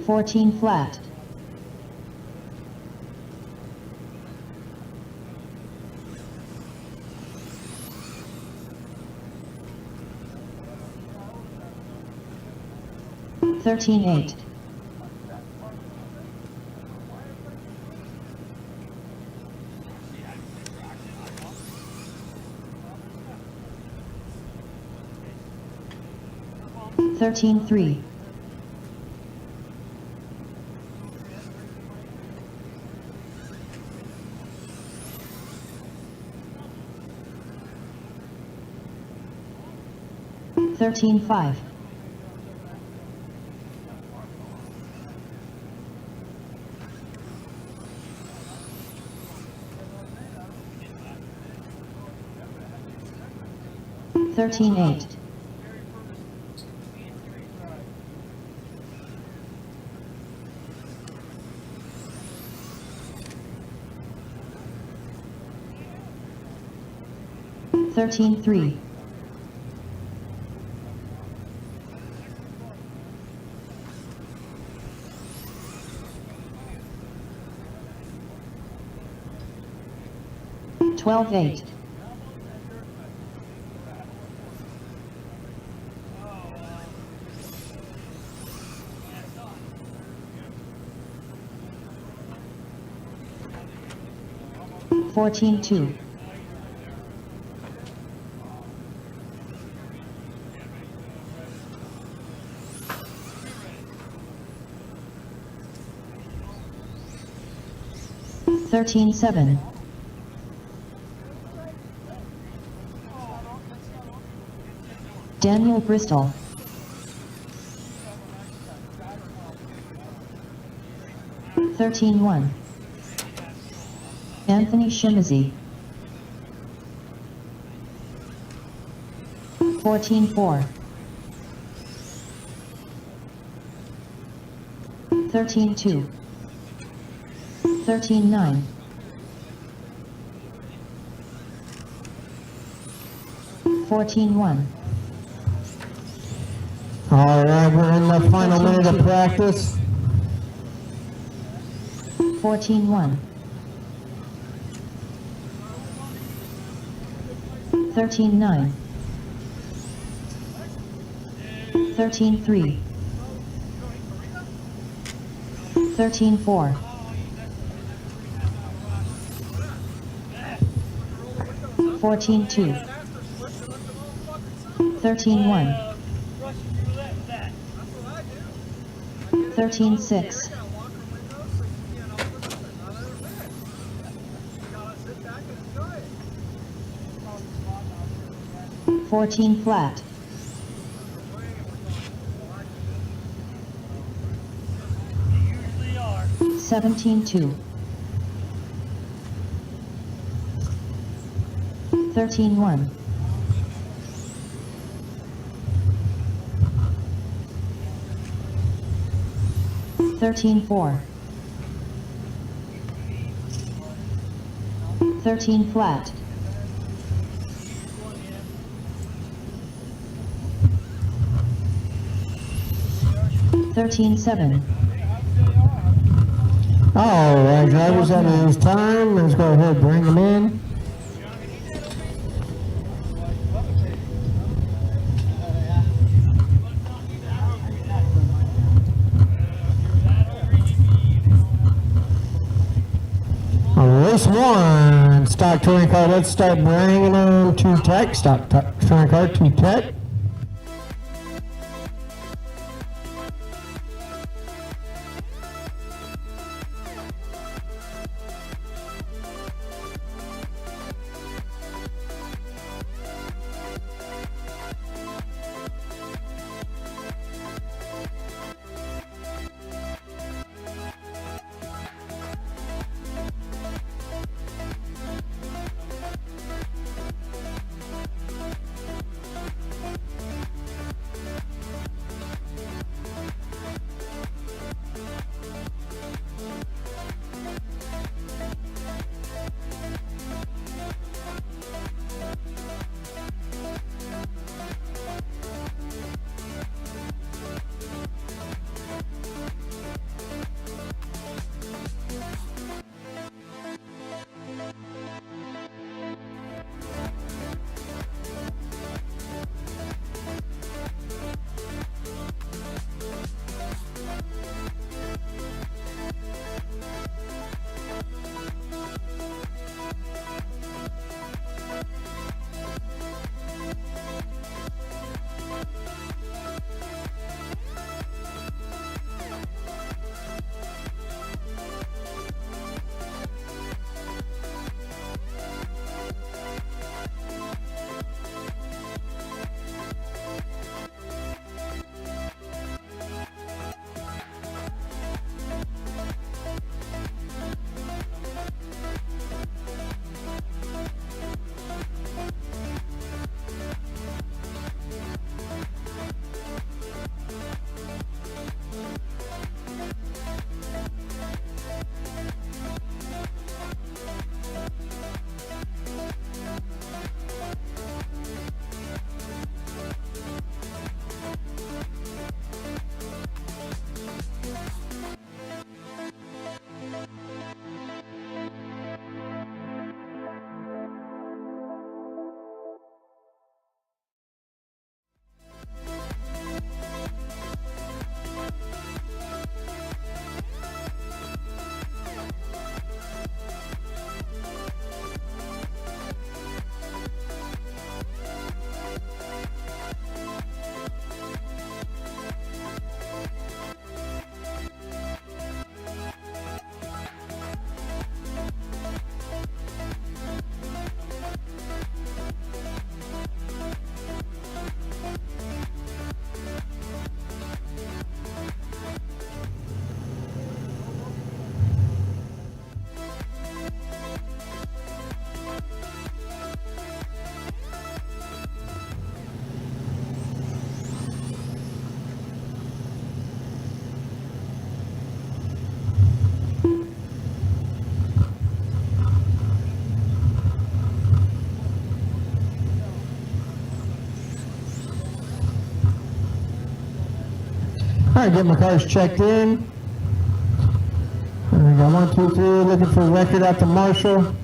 14 flat. Thirteen eight. Thirteen three. 13-5. 13-8. 13-3. 12-8. 14-2. 13-7. 'Daniel Bristol. 13-1. Anthony Shimizi. 14-4. 13-2. 13-9. 14-1. All right, we're in the final minute of practice. 14-1. 13-9. 13-3. 13-4. 14-2. 13-1. 13-6. 14 flat. 17-2. 13-1. 13-4. 13 flat. 13-7. All right, drivers, that is time. Let's go ahead and bring them in. Race 1, stock touring car. Let's start bringing them to tech. Stock touring car to tech. Alright, get my cars checked in. And we got 1, 2, 3, looking for a record out to Marshall.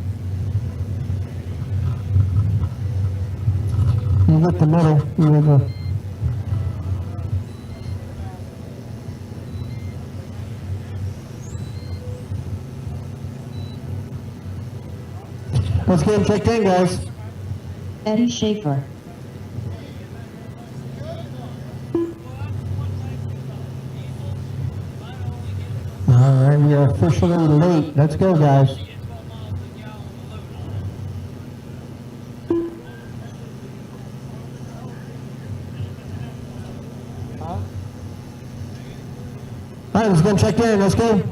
You hit the middle, you hit the... Let's get him checked in, guys. Eddie Schaefer. Alright, we are officially late. Let's go, guys. Alright, let's get him checked in. Let's go.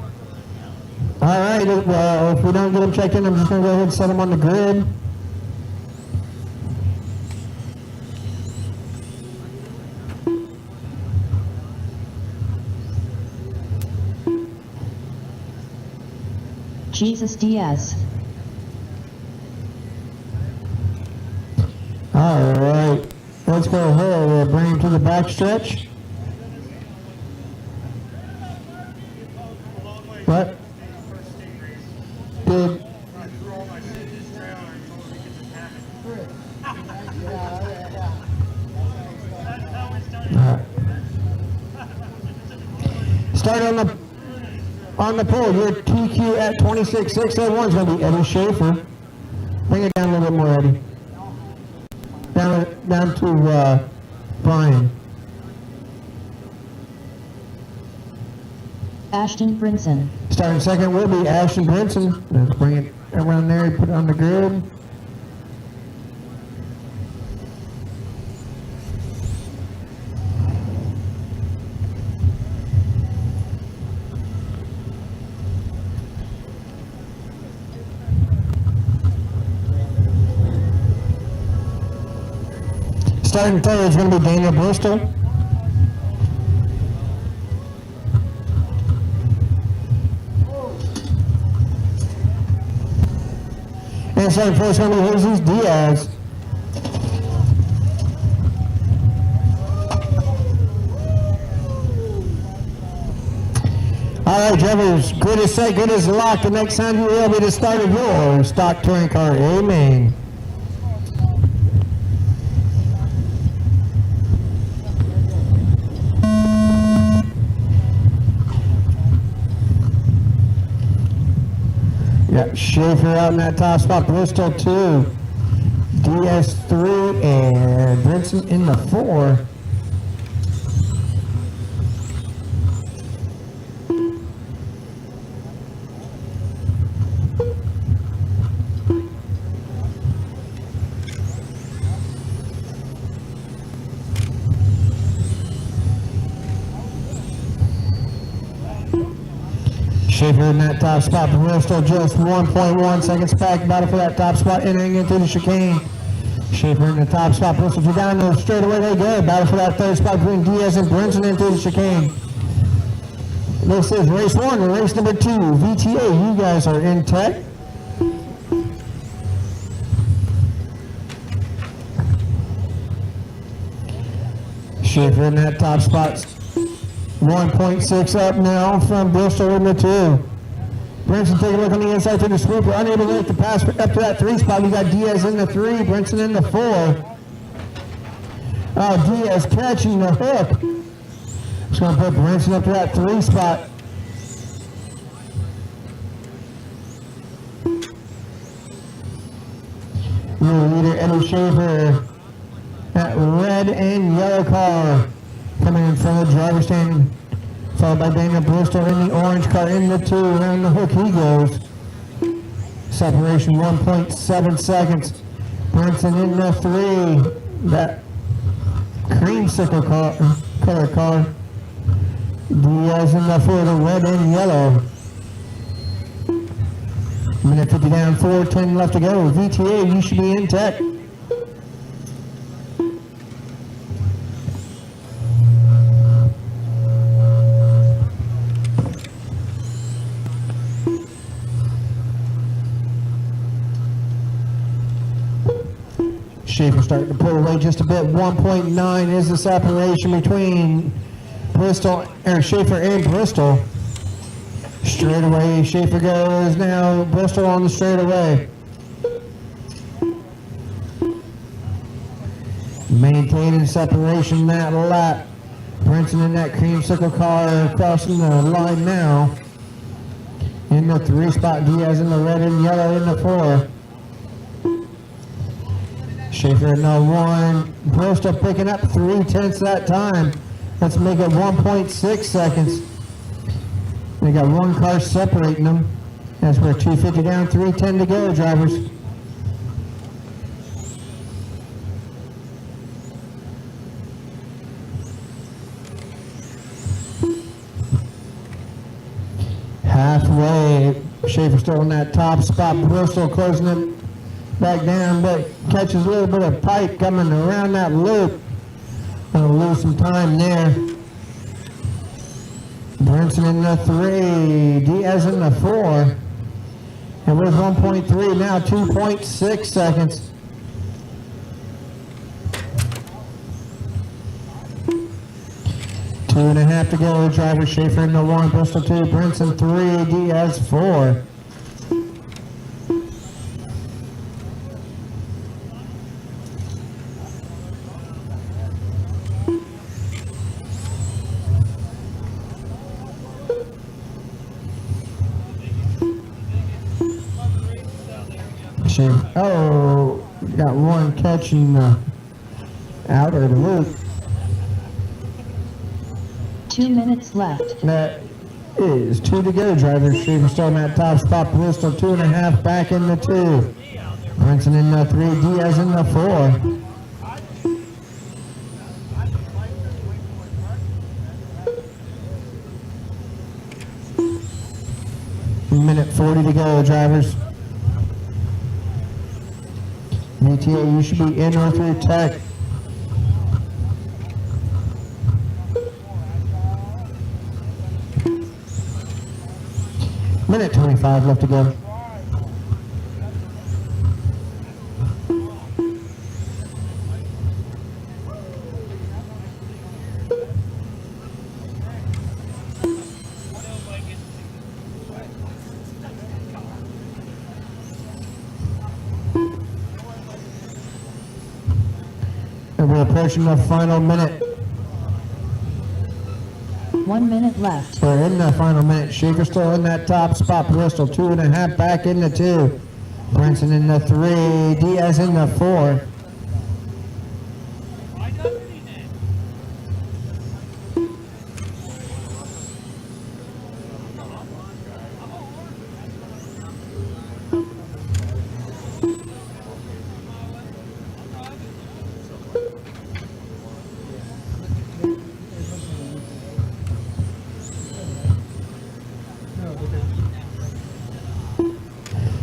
Alright, if we don't get him checked in, I'm just going to go ahead and set him on the grid. Jesus Diaz. Alright, let's go ahead. We'll bring him to the back stretch. What? Did... Start on the pole. Your TQ at 26.601 is going to be Eddie Schaefer. Bring it down a little bit more, Eddie. Down to Brian. Ashton Brinson. Starting second will be Ashton Brinson. Let's bring it around there and put it on the grid. Starting third is going to be Daniel Bristol. And starting fourth is going to be Jesus Diaz. All right, drivers, grid is set, grid is locked. The next time you will be the start of your stock touring car. Amen. Got Schaefer out in that top spot, Bristol 2, DS3, and Brinson in the 4. Schaefer in that top spot, but we're still just 1.1 seconds back. Battle for that top spot, entering into the chicane. Schaefer in the top spot, Bristol to down the straightaway they go. Battle for that third spot between Diaz and Brinson into the chicane. This is race 1 and race number 2. VTA, you guys are in tech. Schaefer in that top spot. 1.6 up now from Bristol in the 2. Brinson take a look on the inside to the sweeper, unable to make the pass up to that 3 spot. We got Diaz in the 3, Brinson in the 4. Oh, Diaz catching the hook. Just going to put Brinson up to that 3 spot. Your leader, Eddie Schaefer, that red and yellow car. Coming in from the driver's stand, followed by Daniel Bristol in the orange car in the 2. Around the hook he goes. Separation 1.7 seconds. Brinson in the 3. That creamsicle color car. Diaz in the 4, the red and yellow. Minute 50 down, 4:10 left to go. VTA, you should be in tech. Schaefer starting to pull away just a bit. 1.9 is the separation between Bristol, or Schaefer and Bristol. Straightaway, Schaefer goes now, Bristol on the straightaway. Maintaining separation that lap. Brinson in that creamsicle car crossing the line now. In the 3 spot, Diaz in the red and yellow in the 4. Schaefer in the 1. Bristol picking up 3/10 that time. Let's make it 1.6 seconds. They got one car separating them. As we're 250 down, 3:10 to go, drivers. Halfway, Schaefer still in that top spot. Bristol closing it back down, but catches a little bit of pipe coming around that loop. Gonna lose some time there. Brinson in the 3, Diaz in the 4. And with 1.3 now, 2.6 seconds. Two and a half to go. Driver Schaefer in the 1, Bristol 2, Brinson 3, Diaz 4. Oh, got one catching the outer loop. 2 minutes left. That is 2 to go, drivers. Schaefer still in that top spot. Bristol 2.5 back in the 2. Brinson in the 3, Diaz in the 4. Minute 40 to go, drivers. VTA, you should be in or through tech. Minute 25 left to go. And we're approaching the final minute. 1 minute left. We're in the final minute. Schaefer still in that top spot. Bristol 2.5 back in the 2. Brinson in the 3. Diaz in the 4.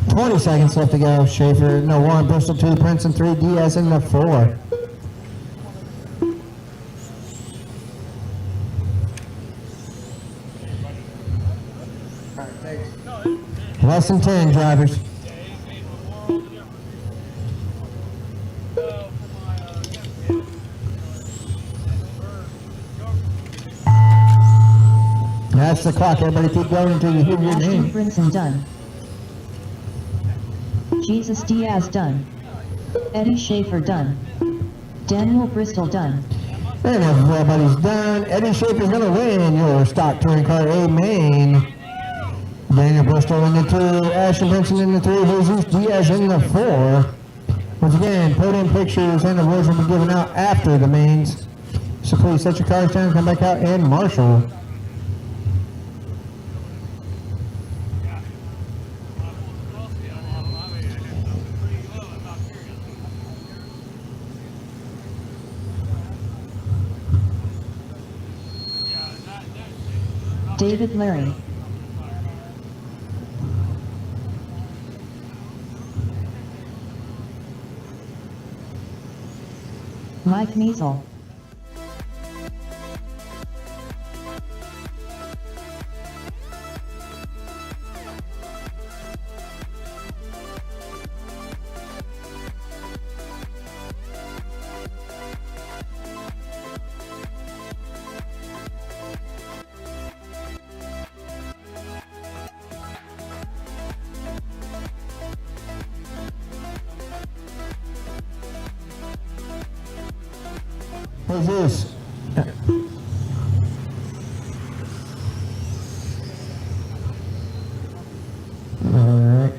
Twenty seconds left to go. Schaefer in the 1, Bristol 2, Brinson 3, Diaz in the 4. Less than 10, drivers. That's the clock. Everybody keep going until you hear your Ashton name. Brinson done. Jesus Diaz done. Eddie Schaefer done. Daniel Bristol done. And everybody's done. Eddie Schaefer's going to win your stock touring car A main. Daniel Bristol in the 2, Ashton Brinson in the 3, Jesus Diaz in the 4. Once again, podium pictures and awards will be given out after the mains. So please set your cars down, come back out and marshal. David Larry. Mike Measle. Jesus. Alright.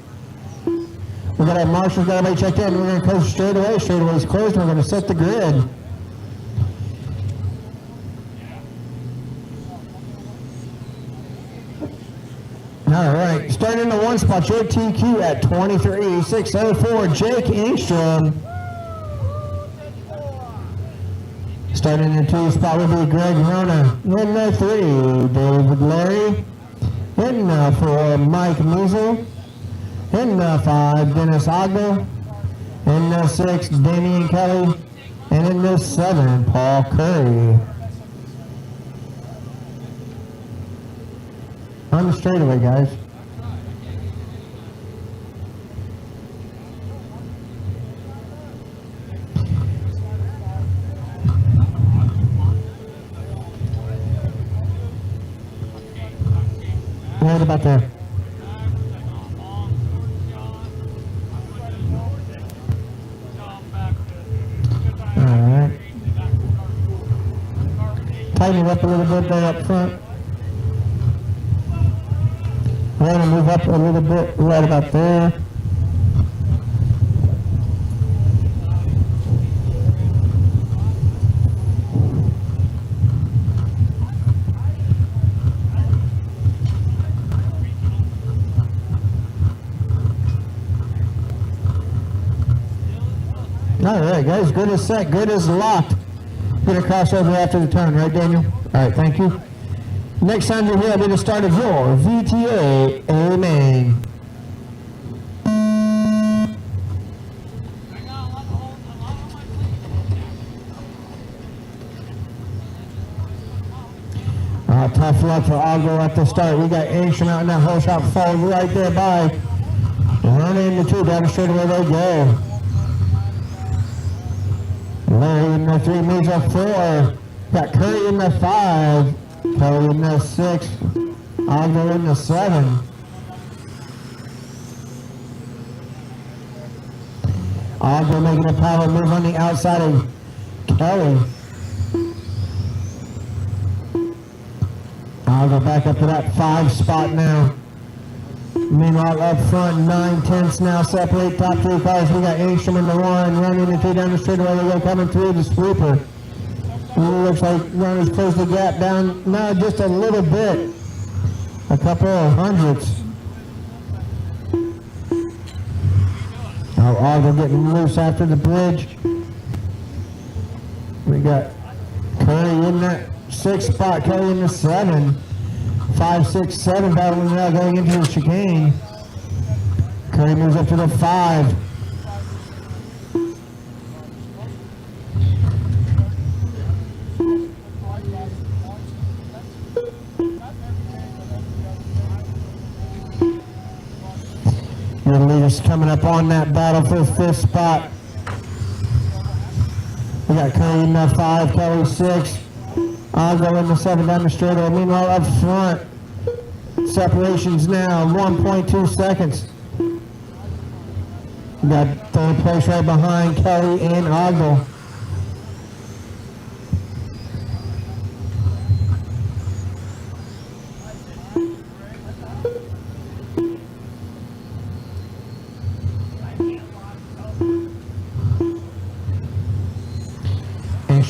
We got our marshals, got everybody checked in. We're going to close straight away. Straight away is closed. We're going to set the grid. Alright, starting in the one spot, JTQ at 23,604, Jake Engstrom. Starting in the two spot will be Greg Rona. In the three, David Larry. In the four, Mike Measle. In the five, Dennis Ogden. In the six, Damian Kelly. And in the seven, Paul Curry. On the straightaway, guys. Right about there. Alright. Tighten it up a little bit there up front. We're going to move up a little bit right about there. All right, guys, good as set, good as locked. Going to cross over after the turn, right, Daniel? All right, thank you. Next time you're here, I'll be the start of your VTA A-Main. Tough luck for Algo at the start. We got Engstrom out in that whole shot forward right there by. Running the two, down the straightaway they go. Larry in the three, moves up four. Got Curry in the five. Kelly in the six. Algo in the seven. Algo making a power move on the outside of Kelly. Algo back up to that five spot now. Meanwhile, up front, 9/10 now separate top three cars. We got Engstrom in the one, running the two down the straightaway. They go coming through the sweeper. It looks like runners close the gap down now just a little bit. A couple of hundredths. Now Algo getting loose after the bridge. We got Curry in that sixth spot, Curry in the seven. 5, 6, 7 battling now going into the chicane. Curry moves up to the 5. Your leaders coming up on that battle for fifth spot. We got Curry in the 5, Kelly 6. Algo in the 7 down the straightaway. Meanwhile, up front, separations now, 1.2 seconds. We got third place right behind Kelly and Algo.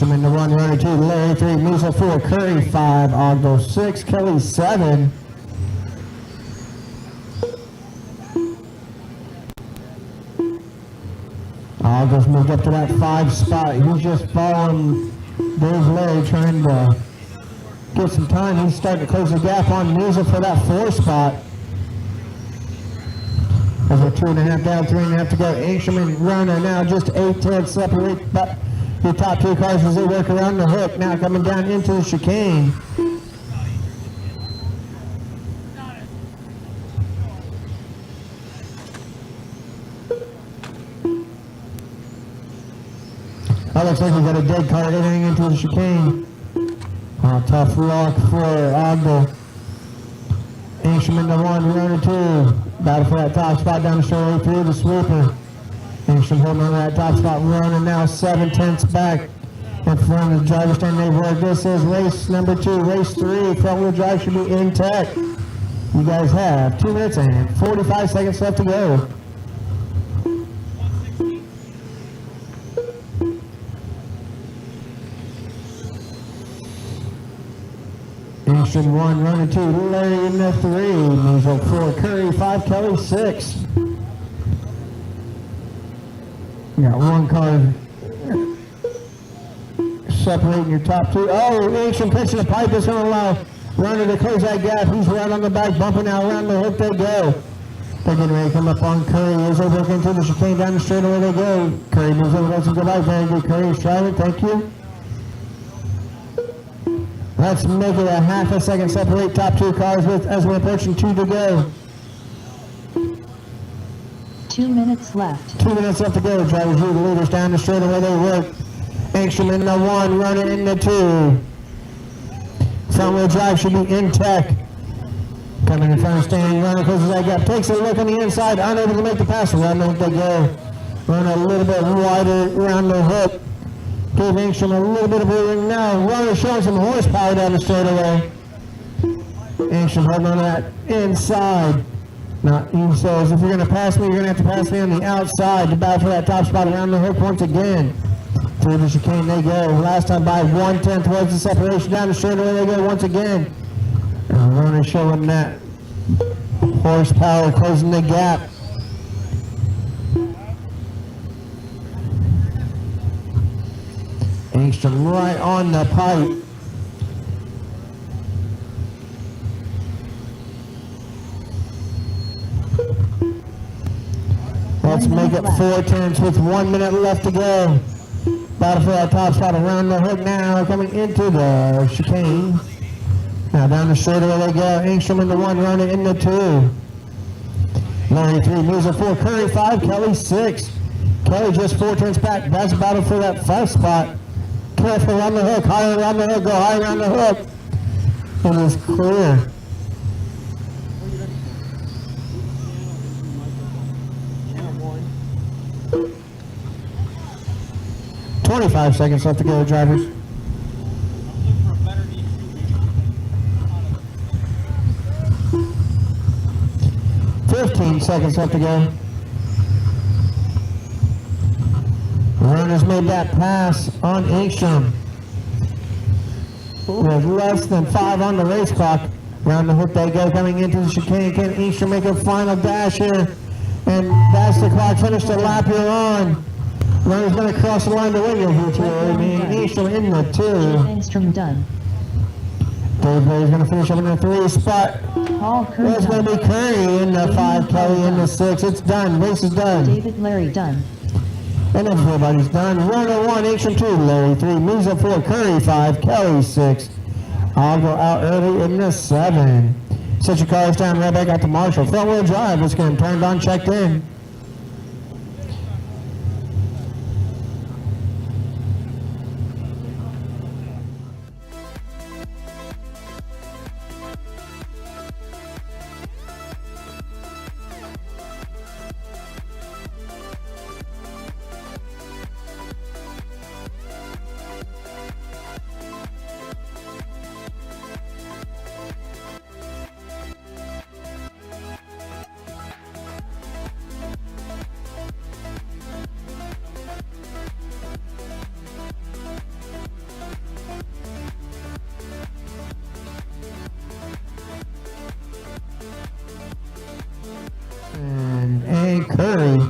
In the 1, runner 2, Larry 3, Musa 4, Curry 5, Algo 6, Kelly 7. Algo's moved up to that 5 spot. He's just following Dave Larry, trying to get some time. He's starting to close the gap on Musa for that 4 spot. Over 2.5 down, 3.5 to go. Engstrom and runner now just 8/10 separate. But the top two cars as they work around the hook, now coming down into the chicane. That looks like we got a dead car entering into the chicane. Tough luck for Ogden. Engstrom in the 1, runner 2. Battle for that top spot down the straightaway through the sweeper. Engstrom holding on that top spot, running now 7/10 back. And from the driver's stand neighborhood, this is race number 2, race 3. Front wheel drive should be intact. You guys have 2 minutes and 45 seconds left to go. Engstrom 1, running 2, Larry in the 3, Mazel 4, Curry 5, Kelly 6. You got one car separating your top 2. Oh, Engstrom pitching the pipe is going to allow runner to close that gap. He's right on the back, bumping out around the hook. They go. They're getting ready to come up on Curry. As they work into the chicane down the straightaway, they go. Curry moves over, lets him go by. Very good. Curry is driving. Thank you. Let's make it a half a second separate top 2 cars with as we're approaching 2 to go. 2 minutes left. 2 minutes left to go. Drivers lead the leaders down the straightaway. They work. Engstrom in the 1, running in the 2. Front wheel drive should be intact. Coming in front of standing runner, closes that gap, takes a look on the inside, unable to make the pass. Around the hook they go. Run a little bit wider around the hook. Gave Engstrom a little bit of breathing now. Runner showing some horsepower down the straightaway. Engstrom holding on to that inside. Now, he says, if you're going to pass me, you're going to have to pass me on the outside to battle for that top spot around the hook once again. Through the chicane they go. Last time by 1/10 towards the separation. Down the straightaway they go once again. And runner showing that horsepower, closing the gap. Engstrom right on the pipe. Let's make it 4/10 with 1 minute left to go. Battle for that top spot around the hook now, coming into the chicane. Now down the straightaway they go. Engstrom in the 1, running in the 2. Larry 3, moves a 4, Curry 5, Kelly 6. Kelly just 4/10 back. That's a battle for that 5 spot. Careful around the hook, higher around the hook, go high around the hook. It is clear. 25 seconds left to go, drivers. 15 seconds left to go. Runner's made that pass on Engstrom. With less than 5 on the race clock. Round the hook they go, coming into the chicane. Can Engstrom make a final dash here? And that's the clock. Finish the lap you're on. Runner's going to cross the line to win here too. Engstrom in the 2. Engstrom done. Dave Berry's going to finish up in the 3 spot. There's going to be Curry in the 5, Kelly in the 6. It's done. Race is done. David Larry done. And everybody's done. Runner 1, Engstrom 2, Larry 3, moves up 4, Curry 5, Kelly 6. I'll go out early in the 7. Set your cars down right back out to Marshall. Front wheel drive. Let's get them turned on, checked in. And Curry.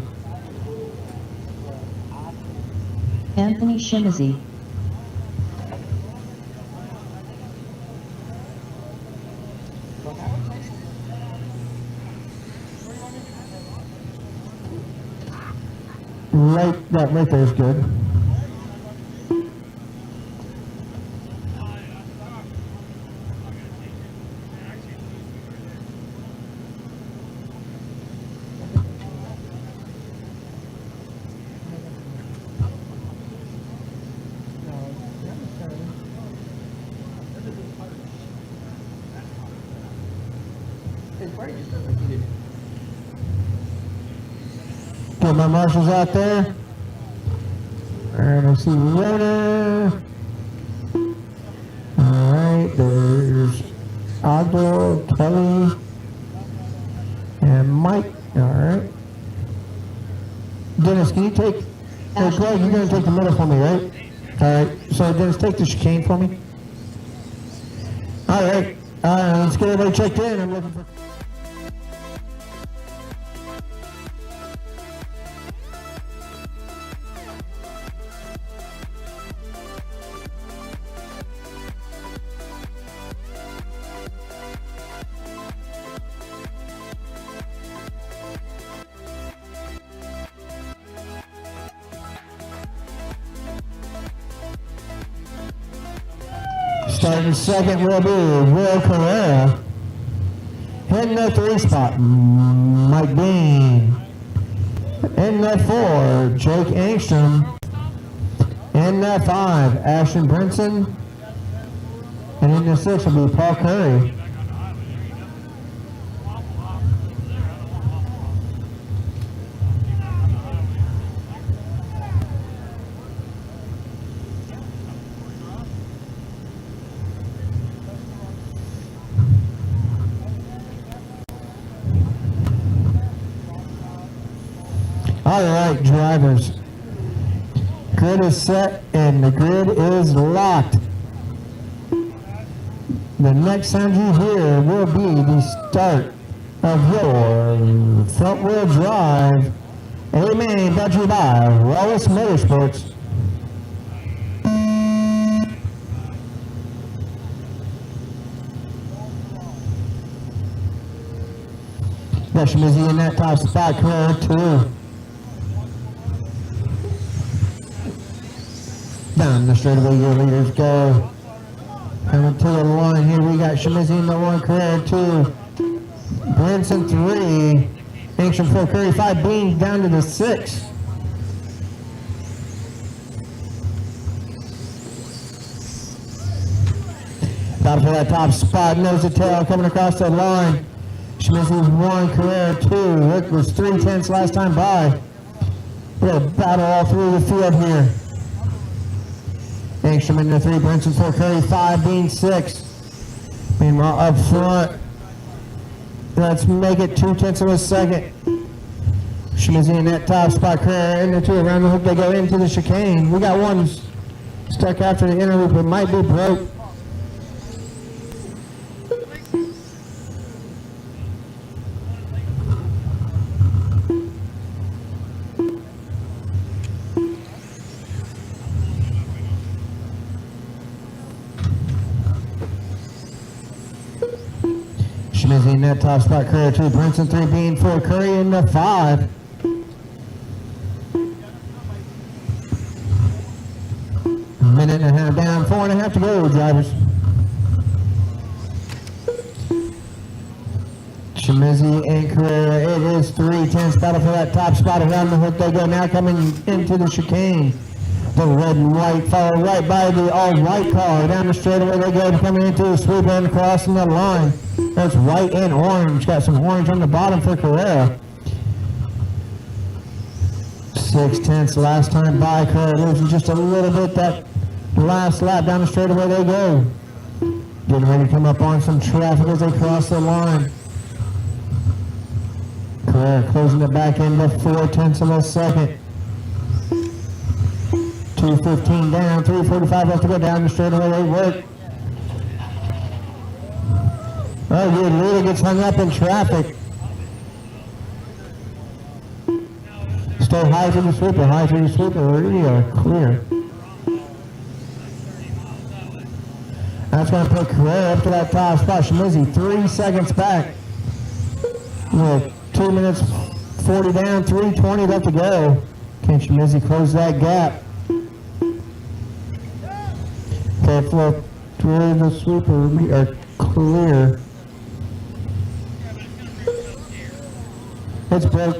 Anthony Shimizi. Right there is good. Get my marshals out there. And I see Rona. Aldo, Kelly, and Mike. All right. Dennis, can you take, Greg, you're going to take the middle for me, right? All right. So, Dennis, take the chicane for me. All right. Let's get everybody checked in. I'm looking for... Starting second will be Will Carrera. In the 3 spot, Mike Bean. In the 4, Jake Angstrom. In the 5, Ashton Brinson. And in the 6 will be Paul Curry. All right, drivers. Grid is set and the grid is locked. The next sound you hear will be the start of your front wheel drive. Amen, brought to you by Wallace Motorsports. Got Schmizzy in that top spot, Carrera 2. Down the straightaway, your leaders go. Coming to the line here, we got Schmizzy in the 1, Carrera 2. Brinson 3. Angstrom 4, Curry 5. Bean down to the 6. Battle for that top spot, nose to tail coming across the line. Schmizzy 1, Carrera 2. Rick was 3/10 last time by. We got a battle all through the field here. Angstrom in the 3, Brinson 4, Curry 5, Bean 6. Meanwhile, up front, let's make it 2/10 of a second. Schmizzy in that top spot, Carrera in the 2, around the hook, they go into the chicane. We got one stuck after the inner loop, it might be broke. Schmizzy in that top spot, Carrera 2, Brinson 3, Bean 4, Curry in the 5. Minute and a half down, 4.5 to go, drivers. Schmizzy and Carrera, it is 3/10 battle for that top spot. Around the hook they go, now coming into the chicane. The red and white follow right by the all-white car. Down the straightaway they go, coming into the sweep and crossing the line. That's white and orange. Got some orange on the bottom for Carrera. 6/10 last time by. Carrera losing just a little bit that last lap. Down the straightaway they go. Getting ready to come up on some traffic as they cross the line. Carrera closing it back into 4/10 of a second. 2:15 down, 3:45 left to go. Down the straightaway they work. Oh, your leader gets hung up in traffic. Stay high to the sweeper, we are clear. That's going to put Carrera up to that top spot. Schmizzy 3 seconds back. With 2 minutes 40 down, 3:20 left to go. Can Schmizzy close that gap? Okay, flow through the sweeper, we are clear. It's broke.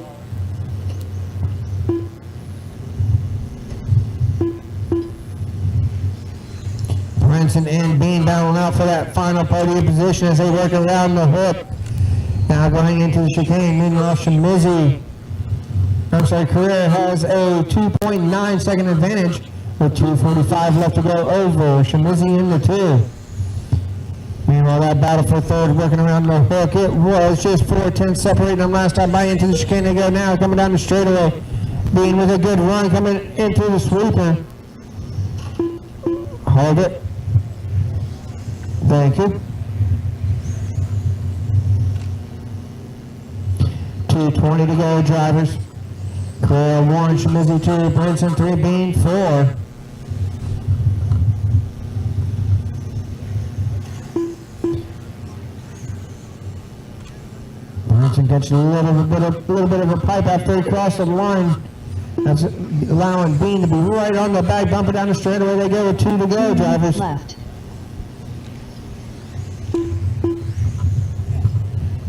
Brinson and Bean battling out for that final podium position as they work around the hook. Now going into the chicane. Meanwhile, Carrera has a 2.9 second advantage with 2:45 left to go over. Schmizzy in the 2. Meanwhile, that battle for third working around the hook. It was just 4-10 separating them last time by into the chicane. They go now, coming down the straightaway. Bean with a good run coming into the sweeper. Hold it. Thank you. 2:20 to go, drivers. Clear 1, Schmizzy 2, Brinson 3, Bean 4. Brinson catches a little bit of a pipe after he crossed the line. That's allowing Bean to be right on the back bumper down the straightaway. They go with 2 to go, drivers. Left.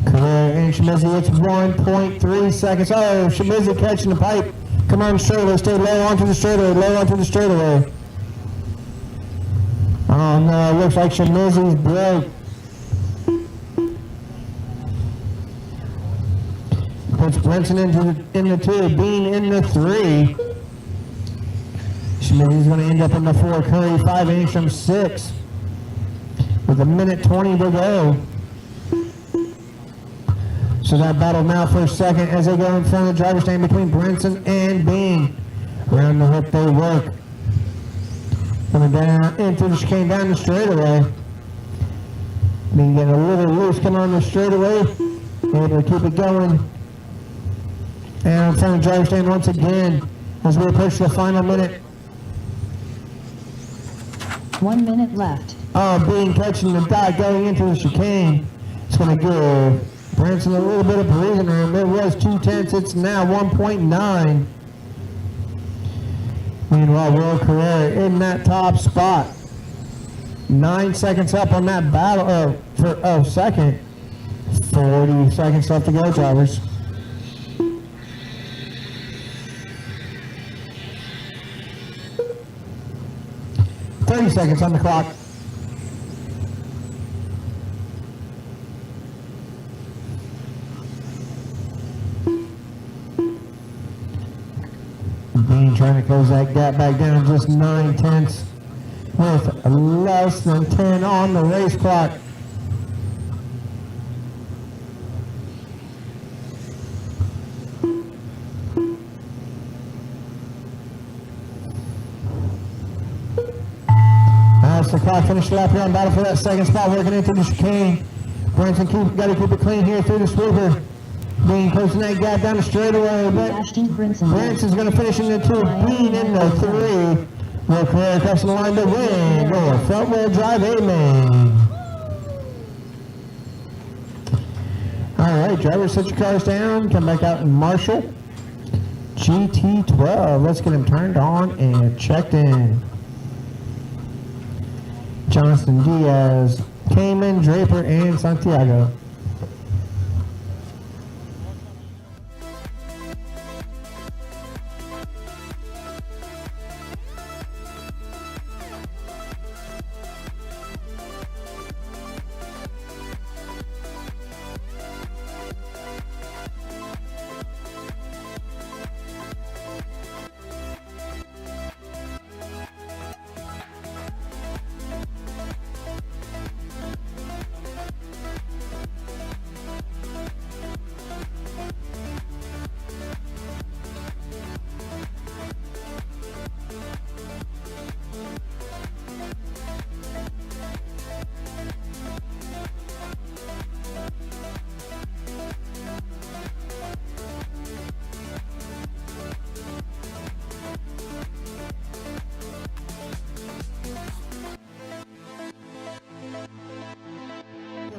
And Schmizzy, it's 1.3 seconds. Oh, Schmizzy catching the pipe. Come on, straightaway. Stay low onto the straightaway. Low onto the straightaway. Oh no, it looks like Schmizzy's broke. Puts Brinson in the 2, Bean in the 3. Schmizzy's going to end up in the 4, Curry 5, Angstrom 6. With 1:20 to go. So that battle now for a second as they go in front of the driver's stand between Brinson and Bean. Around the hook they work. Coming down into the chicane down the straightaway. Bean getting a little loose coming on the straightaway. Able to keep it going. And in front of the driver's stand once again as we approach the final minute. 1 minute left. Oh, Bean catching the dot going into the chicane. It's going to give Brinson a little bit of breathing room. It was 2/10, it's now 1.9. Meanwhile, Will Carrera in that top spot. 9 seconds up on that battle for second. 40 seconds left to go, drivers. Thirty seconds on the clock. Bean trying to close that gap back down just 9/10 with less than 10 on the race clock. That's the clock finished lap here on battle for that second spot, working into the chicane. Brinson got to keep it clean here through the sweeper. Bean closing that gap down the straightaway, but Brinson's going to finish in the 2, Bean in the 3. Will Carrera crossing the line to win. Oh, front wheel drive, amen. All right, drivers, set your cars down. Come back out in Marshall. GT12. Let's get them turned on and checked in. Johnston, Diaz, Cayman, Draper, and Santiago.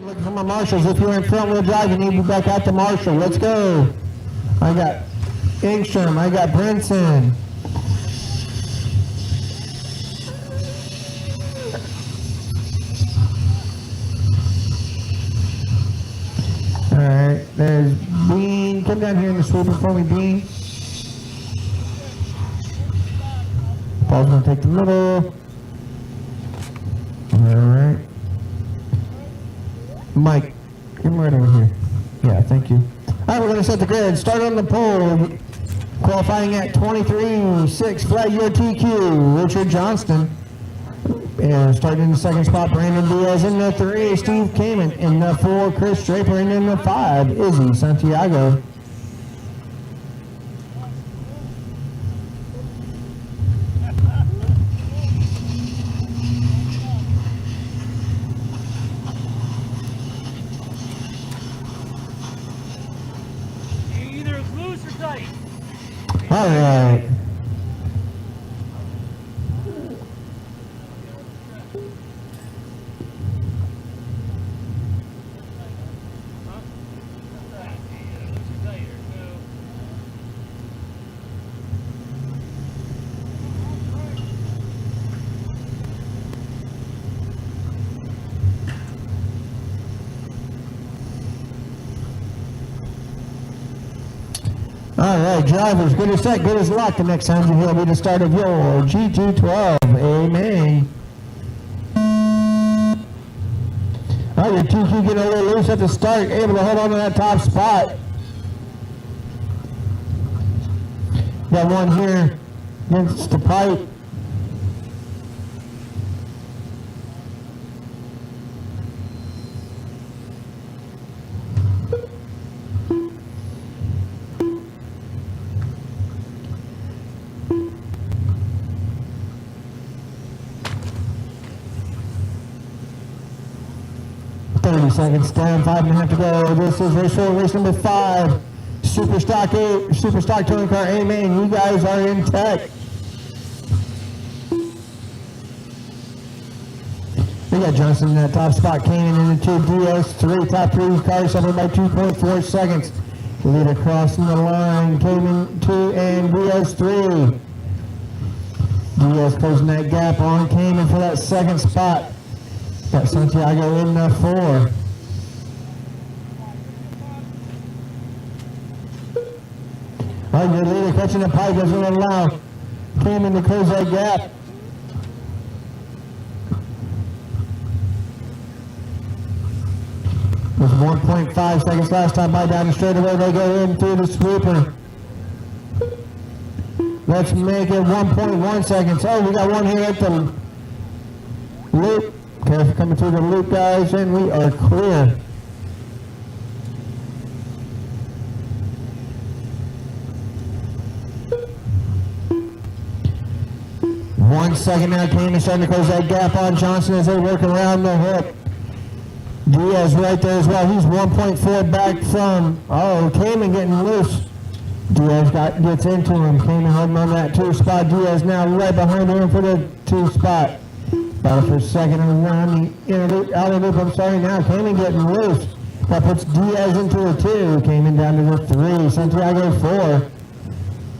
Looking for my marshals. If you're in front wheel drive, you need to be back out to Marshall. Let's go. I got Ingstrom. I got Brinson. Alright, there's Bean. Come down here in the sweeper for me, Bean. Paul's going to take the middle. Alright. Mike, come right over here. Yeah, thank you. Alright, we're going to set the grid. Start on the pole. Qualifying at 23.6, flag year TQ, Richard Johnston. starting in the second spot, Brandon Diaz in the 3, Steve Kamen in the 4, Chris Draper in the 5, Izzy Santiago. Either loose or tight. All right. All right, drivers, good as set, good as luck. The next time you'll be the start of your G212. Amen. All right, your TQ getting a little loose at the start, able to hold on to that top spot. Got one here against the pipe. Seconds down, 5.5 to go. This is race number 5. Super Stock Touring Car. Amen. You guys are in tech. We got Johnson in that top spot. Kanan in the 2. DS3. Top 3 cars separated by 2.4 seconds. Leader crossing the line. Kanan 2 and DS3. DS closing that gap on Kanan for that second spot. Got Santiago in the 4. All right, your leader catching the pipe doesn't allow Kamen to close that gap. It was 1.5 seconds last time by down the straightaway. They go in through the sweeper. Let's make it 1.1 seconds. Oh, we got one here at the loop. Careful coming through the loop, guys, and we are clear. One second now, Kamen starting to close that gap on Johnson as they work around the hook. Diaz right there as well. He's 1.4 back from, Kamen getting loose. Diaz gets into him. Kamen holding on that 2 spot. Diaz now right behind him for the 2 spot. Battle for second around the inner loop, outer loop. I'm sorry now. Kamen getting loose. That puts Diaz into the 2. Kamen down to the 3. Santiago 4.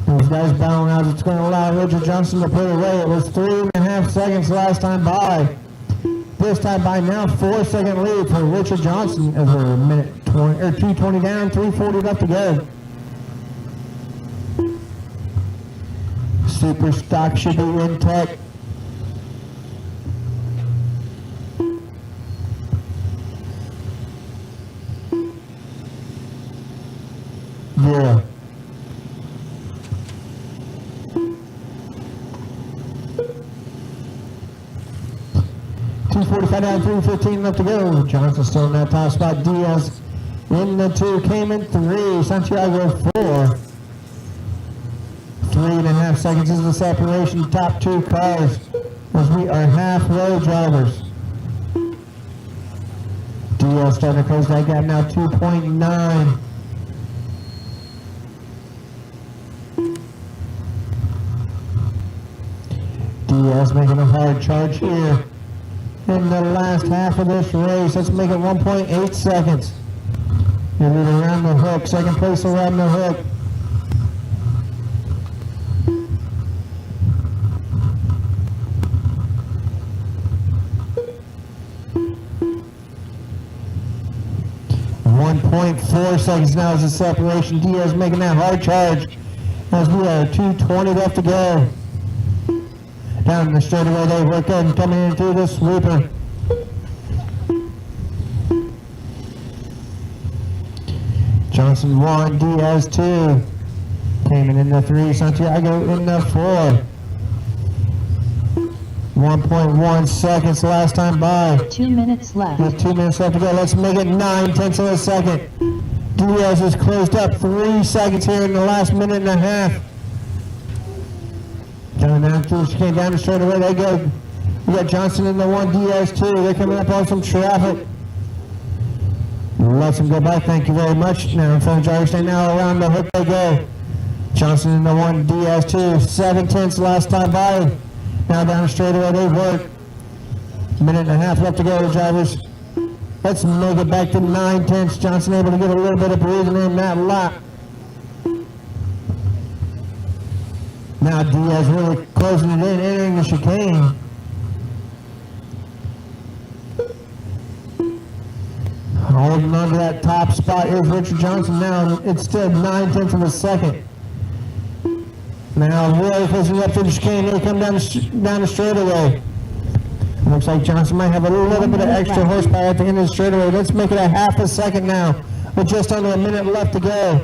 Those guys battling out. It's going to allow Richard Johnson to put it away. It was 3.5 seconds last time by. This time by now, 4-second lead for Richard Johnson as we're a minute 20 or 2:20 down, 3:40 left to go. Super Stock should be in tech. Yeah. .245 down, 3:15 left to go. Johnson still in that top spot. Diaz in the 2, Kamen 3, Santiago 4. 3.5 seconds is the separation. Top 2 cars as we are halfway drivers. Diaz starting to close that gap now, 2.9. Diaz making a hard charge here in the last half of this race. Let's make it 1.8 seconds. You're leading around the hook. Second place around the hook. .4 seconds now is the separation. Diaz making that hard charge as we are 2:20 left to go. Down the straightaway they work in, coming in through the sweeper. Johnson 1, Diaz 2. Kamen in the 3, Santiago in the 4. 1.1 seconds last time by. 2 minutes left. With 2 minutes left to go, let's make it 9/10 of a second. Diaz has closed up 3 seconds here in the last minute and a half. Coming down through the chicane, down the straightaway they go. We got Johnson in the 1, Diaz 2. They're coming up on some traffic. Let's them go by, thank you very much. Now in front of driver stand, now around the hook they go. Johnson in the 1, Diaz 2, 7/10 last time by. Now down the straightaway they work. Minute and a half left to go, drivers. Let's make it back to 9/10. Johnson able to get a little bit of breathing in that lap. Now Diaz really closing it in, entering the chicane. Holding on to that top spot, here's Richard Johnson now. It's still 9/10 of a second. Now really closing up to the chicane. They come down the straightaway. Looks like Johnson might have a little bit of extra horsepower at the end of the straightaway. Let's make it a half a second now, with just under a minute left to go.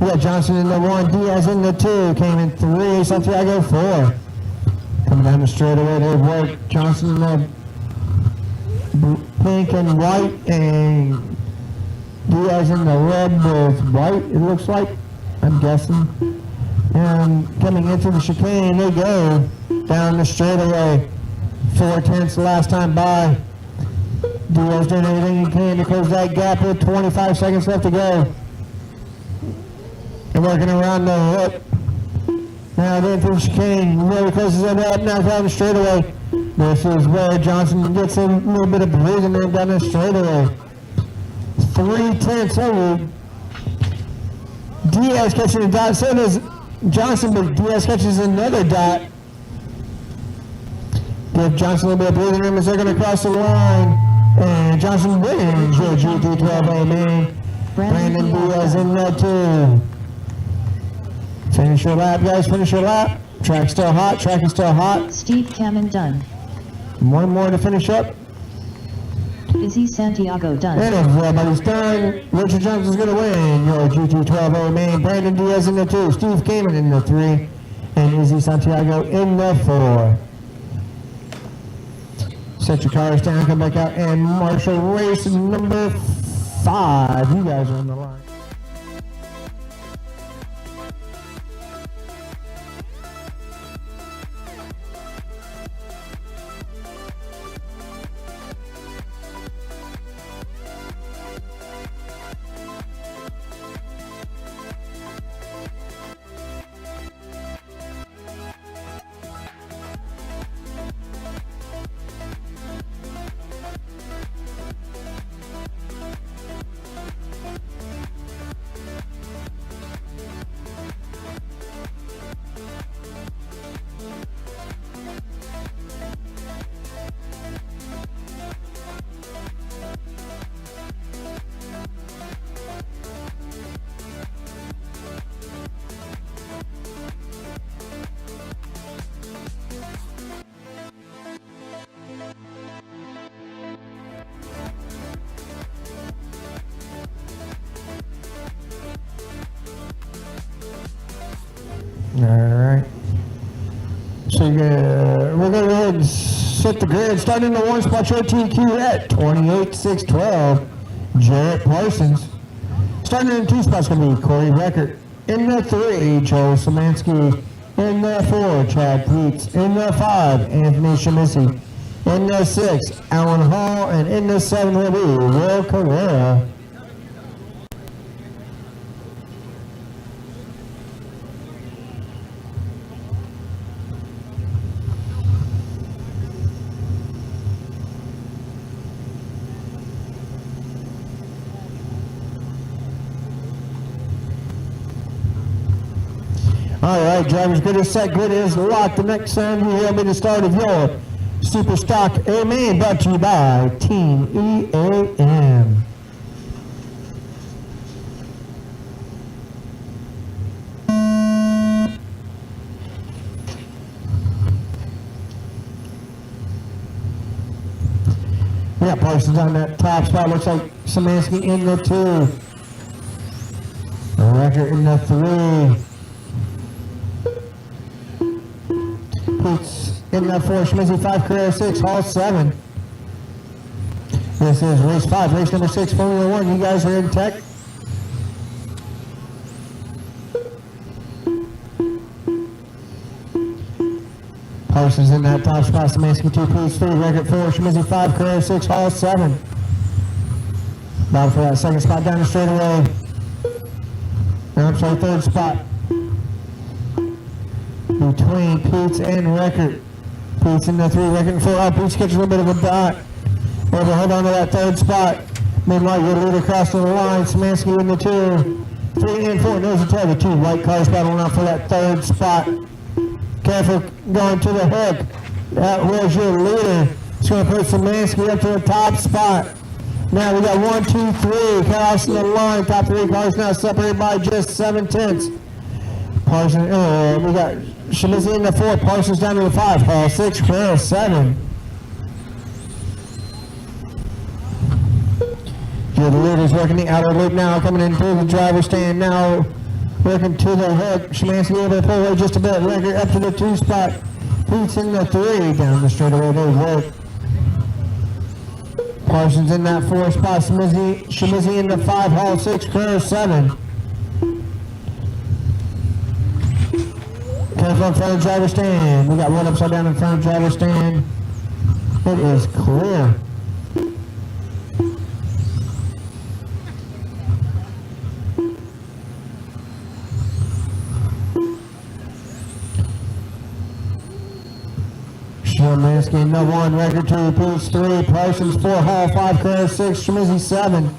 We got Johnson in the 1, Diaz in the 2, came in 3, Santiago 4. Coming down the straightaway, they work. Johnson in the pink and white, and Diaz in the red with white, it looks like, I'm guessing. And coming into the chicane, they go down the straightaway. 4/10 last time by. Diaz doing everything he can to close that gap with 25 seconds left to go. And working around the hook. Now then through the chicane, really closes it up, now down the straightaway. This is where Johnson gets a little bit of breathing in down the straightaway. 3/10 over. Diaz catching a dot, so does Johnson, but Diaz catches another dot. Give Johnson a little bit of breathing room as they're going to cross the line. And Johnson wins your GT12A main. Brandon Diaz in that 2. Finish your lap, guys, finish your lap. Track's still hot, track is still hot. Steve Cameron done. One more to finish up. Izzy Santiago done. And if everybody's done, Richard Johnson's going to win your GT12A main. Brandon Diaz in the 2, Steve Kamen in the 3, and Izzy Santiago in the 4. Set your cars down, come back out, and marshal race number 5. You guys are on the line. Alright. So we're going to go ahead and set the grid. Starting in the 1 spot, your TQ at 28,612, Jarrett Parsons. Starting in the 2 spot is going to be Corey Reckert. In the 3, Joe Szymanski. In the 4, Chad Peets. In the 5, Anthony Shamisi. In the 6, Alan Hall. And in the 7 will be Will Carrera. Alright, drivers, grid is set, grid is locked. The next sound you hear will be the start of your Super Stock A main, brought to you by Team EAM. We got Parsons on that top spot, looks like Szymanski in the 2. Record in the 3. Peets in the 4, Schmizzy 5, Carrera 6, Hall 7. This is race 5, race number 6, Formula 1. You guys are in tech. Parsons in that top spot, Szymanski 2, Poots 3, record 4, Schmizzy 5, Carrera 6, Hall 7. Battle for that second spot down the straightaway. I'm sorry, third spot. Between Poots and Record. Poots in the 3, Record in 4. Oh, Poots catches a little bit of a dot. Able to hold on to that third spot. Meanwhile, your leader crossing the line. Szymanski in the 2. 3 and 4. Nose to tail. The 2 white cars battling out for that third spot. Careful going to the hook. That was your leader. It's going to put Szymanski up to the top spot. Now we got 1, 2, 3. Crossing the line. Top 3 cars now separated by just 7/10. Parsons, we got Szymanski in the 4. Parsons down to the 5. Hall 6, Carrera 7. The leaders working the outer loop now, coming in through the driver's stand now, working to the hook. Szymanski able to pull away just a bit. Record up to the 2 spot. Poots in the 3 down the straightaway. They work. Parsons in that 4 spot. Szymanski in the 5. Hall 6, Carrera 7. Careful in front of the driver's stand. We got one upside down in front of the driver's stand. It is clear. Szymanski in the 1, Record 2, Poots 3, Parsons 4, Hall 5, Carrera 6, Szymanski 7.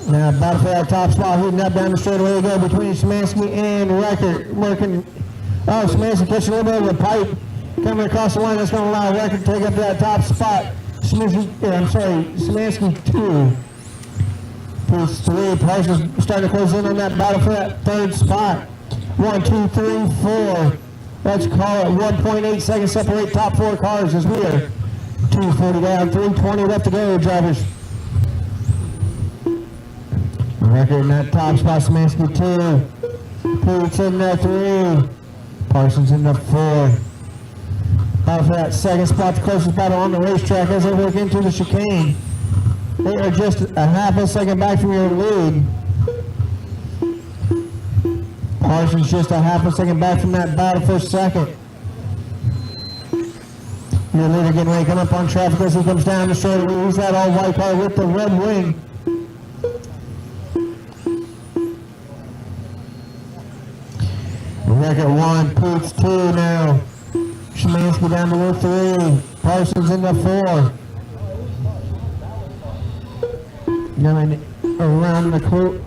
Now battle for that top spot, heating up down the straightaway go between Szymanski and Record. Working, oh, Szymanski catching a little bit of a pipe coming across the line. That's going to allow Record to take up that top spot. Szymanski 2. Poots 3, Parsons starting to close in on that battle for that third spot. 1, 2, 3, 4. Let's call it 1.8 seconds separate top 4 cars as we are 2:40 down, 3:20 left to go, drivers. Record in that top spot, Szymanski 2. Poots in the 3. Parsons in the 4. Battle for that second spot, the closest battle on the racetrack as they work into the chicane. They are just a half a second back from your lead. Parsons just a half a second back from that battle for second. Your leader getting ready to come up on traffic as he comes down the straightaway. Who's that all white car with the red wing? Record 1, Poots 2 now. Szymanski down to the 3. Parsons in the 4. Going around the court.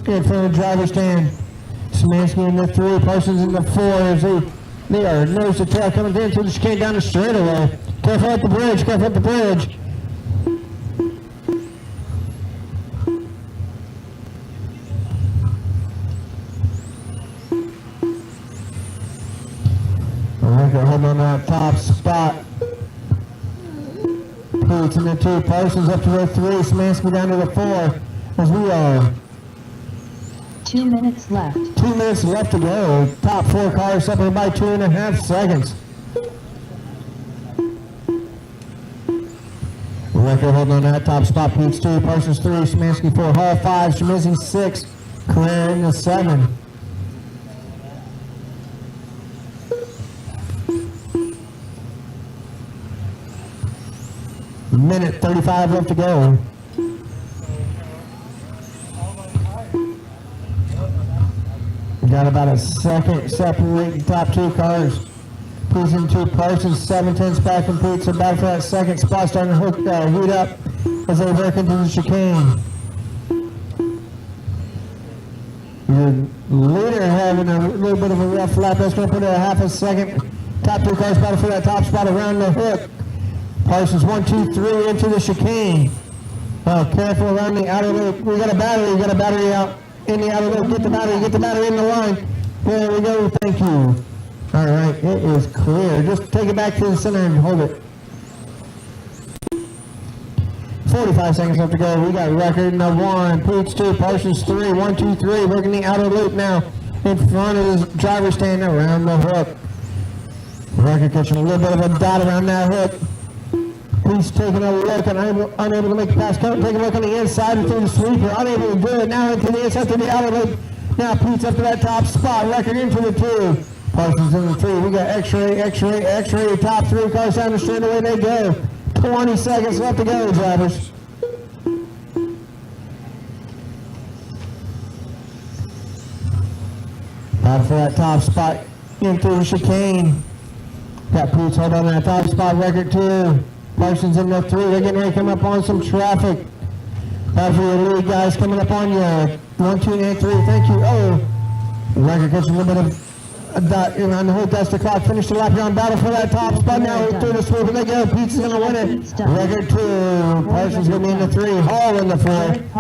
In front of the driver's stand. Szymanski in the 3, Parsons in the 4 as they are nose to tail coming into the chicane down the straightaway. Careful at the bridge, careful at the bridge. Holding on that top spot. Poots in the 2, Parsons up to the 3, Szymanski down to the 4 as we are 2 minutes left. 2 minutes left to go. Top 4 cars separated by 2.5 seconds. Record holding on that top spot. Poots 2, Parsons 3, Szymanski 4, Hall 5, Szymanski 6, Carrera in the 7. Minute 35 left to go. We got about a second separating the top 2 cars. Poots in 2, Parsons 7/10 back from Poots. About for that second spot, starting to heat up as they work into the chicane. Your leader having a little bit of a rough lap. That's going to put it a half a second. Top 2 cars battle for that top spot around the hook. Parsons 1, 2, 3 into the chicane. Careful around the outer loop. We got a battery out in the outer loop. Get the battery in the line. There we go, thank you. All right, it is clear. Just take it back to the center and hold it. 45 seconds left to go. We got Record in the 1, Poots 2, Parsons 3, 1, 2, 3. Working the outer loop now. in front of his driver stand around the hook. Wrecker catching a little bit of a dot around that hook. He's taking a look and unable to make the pass. Take a look on the inside and through the sweeper. Unable to do it. Now into the inside to the outer loop. Now Pete's up to that top spot. Record into the 2. Parsons in the 3. We got X-ray, X-ray, X-ray. Top 3 cars down the straight away they go. 20 seconds left to go, drivers. Battle for that top spot. In through the chicane. Got Pete's hold on that top spot. Record 2. Parsons in the 3. They're getting ready to come up on some traffic. Battle for your lead, guys, coming up on you. 1, 2, and 3. Thank you. Oh, Record gets a little bit of a dot around the hook. That's the clock. Finish the lap here on battle for that top spot. Now through the swoop, and they go. Pete's going to win it. Record 2. Parsons going to be in the 3. Hall in the 4.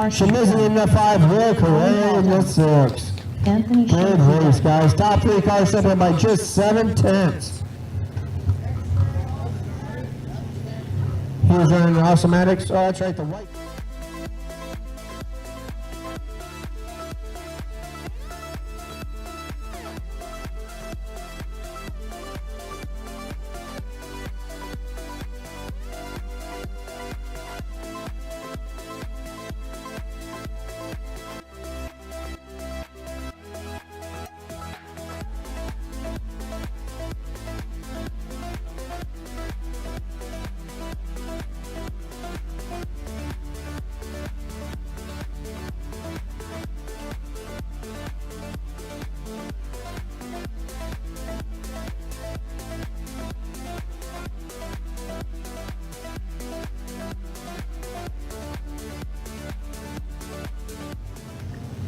Shemizu in the 5. Will Correa in the 6. Good race, guys. Top 3 cars separated by just 7/10. He was running the Awesomatics. Oh, that's right, the white.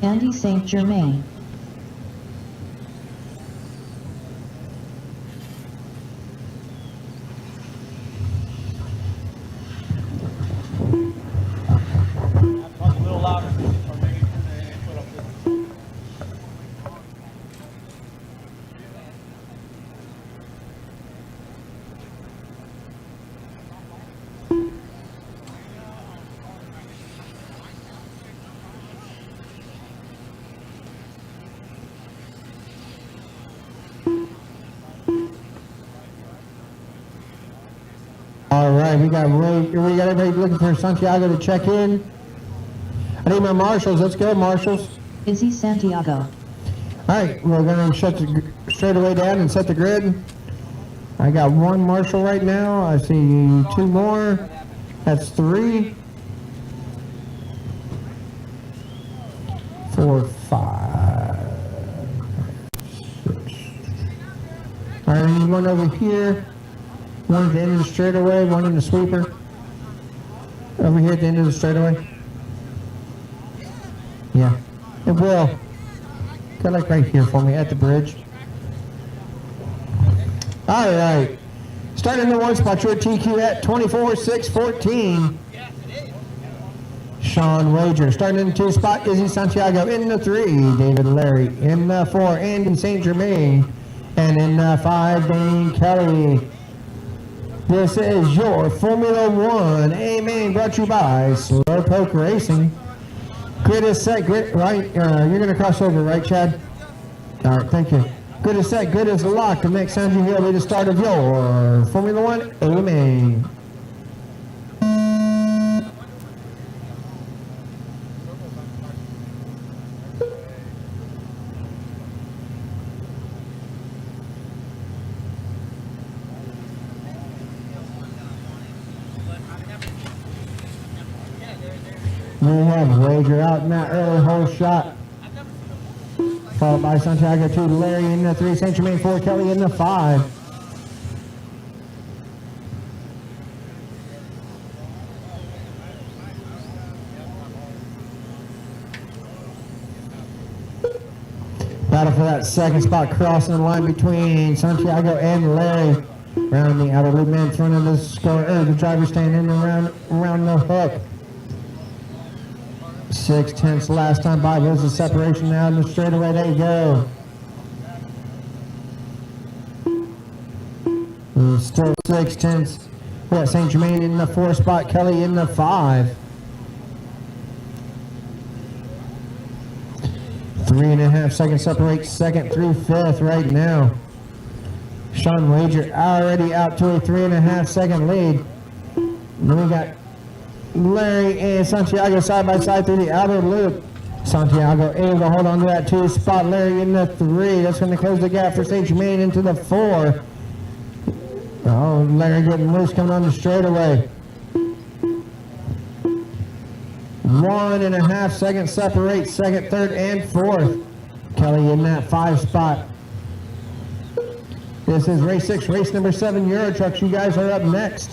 Andy St. Germain. Talk a little louder. Or make it put up this. All right, we got everybody looking for Santiago to check in. I need my marshals. Let's go, marshals. Izzy Santiago. All right, we're going to shut the straightaway down and set the grid. I got 1 marshal right now. I see 2 more. That's 3, 4, 5, 6. All right, I need 1 over here. 1 at the end of the straightaway, 1 in the sweeper. Over here at the end of the straightaway. Yeah, it will. Go like right here for me at the bridge. All right. Starting in the 1 spot, your TQ at 24.614. Sean Wager. Starting in the 2 spot, Izzy Santiago. In the 3, David Larry. In the 4, Andy St. Germain. And in the 5, Dane Kelly. This is your Formula 1 A-Main brought to you by Slowpoke Racing. Grid is set, grid, right? You're going to cross over, right, Chad? All right, thank you. Grid is set, grid is locked. The next time you hear will be the start of your Formula 1 A-Main. We have Wager out in that early hole shot. Followed by Santiago 2, Larry in the 3, St. Germain 4, Kelly in the 5. Battle for that 2nd spot, crossing the line between Santiago and Larry. Around the outer loop man in front of the driver standing around the hook. 6/10 last time by. There's a separation now in the straightaway. There you go. Still 6/10. We got St. Germain in the 4 spot, Kelly in the 5. 3.5 seconds separate second through fifth right now. Sean Wager already out to a 3.5 second lead. Then we got Larry and Santiago side by side through the outer loop. Santiago able to hold on to that 2 spot. Larry in the 3. That's going to close the gap for St. Germain into the 4. Oh, Larry getting loose coming on the straightaway. 1.5 seconds separate second, third, and fourth. Kelly in that 5 spot. This is race 6, race number 7, Euro Trucks. You guys are up next.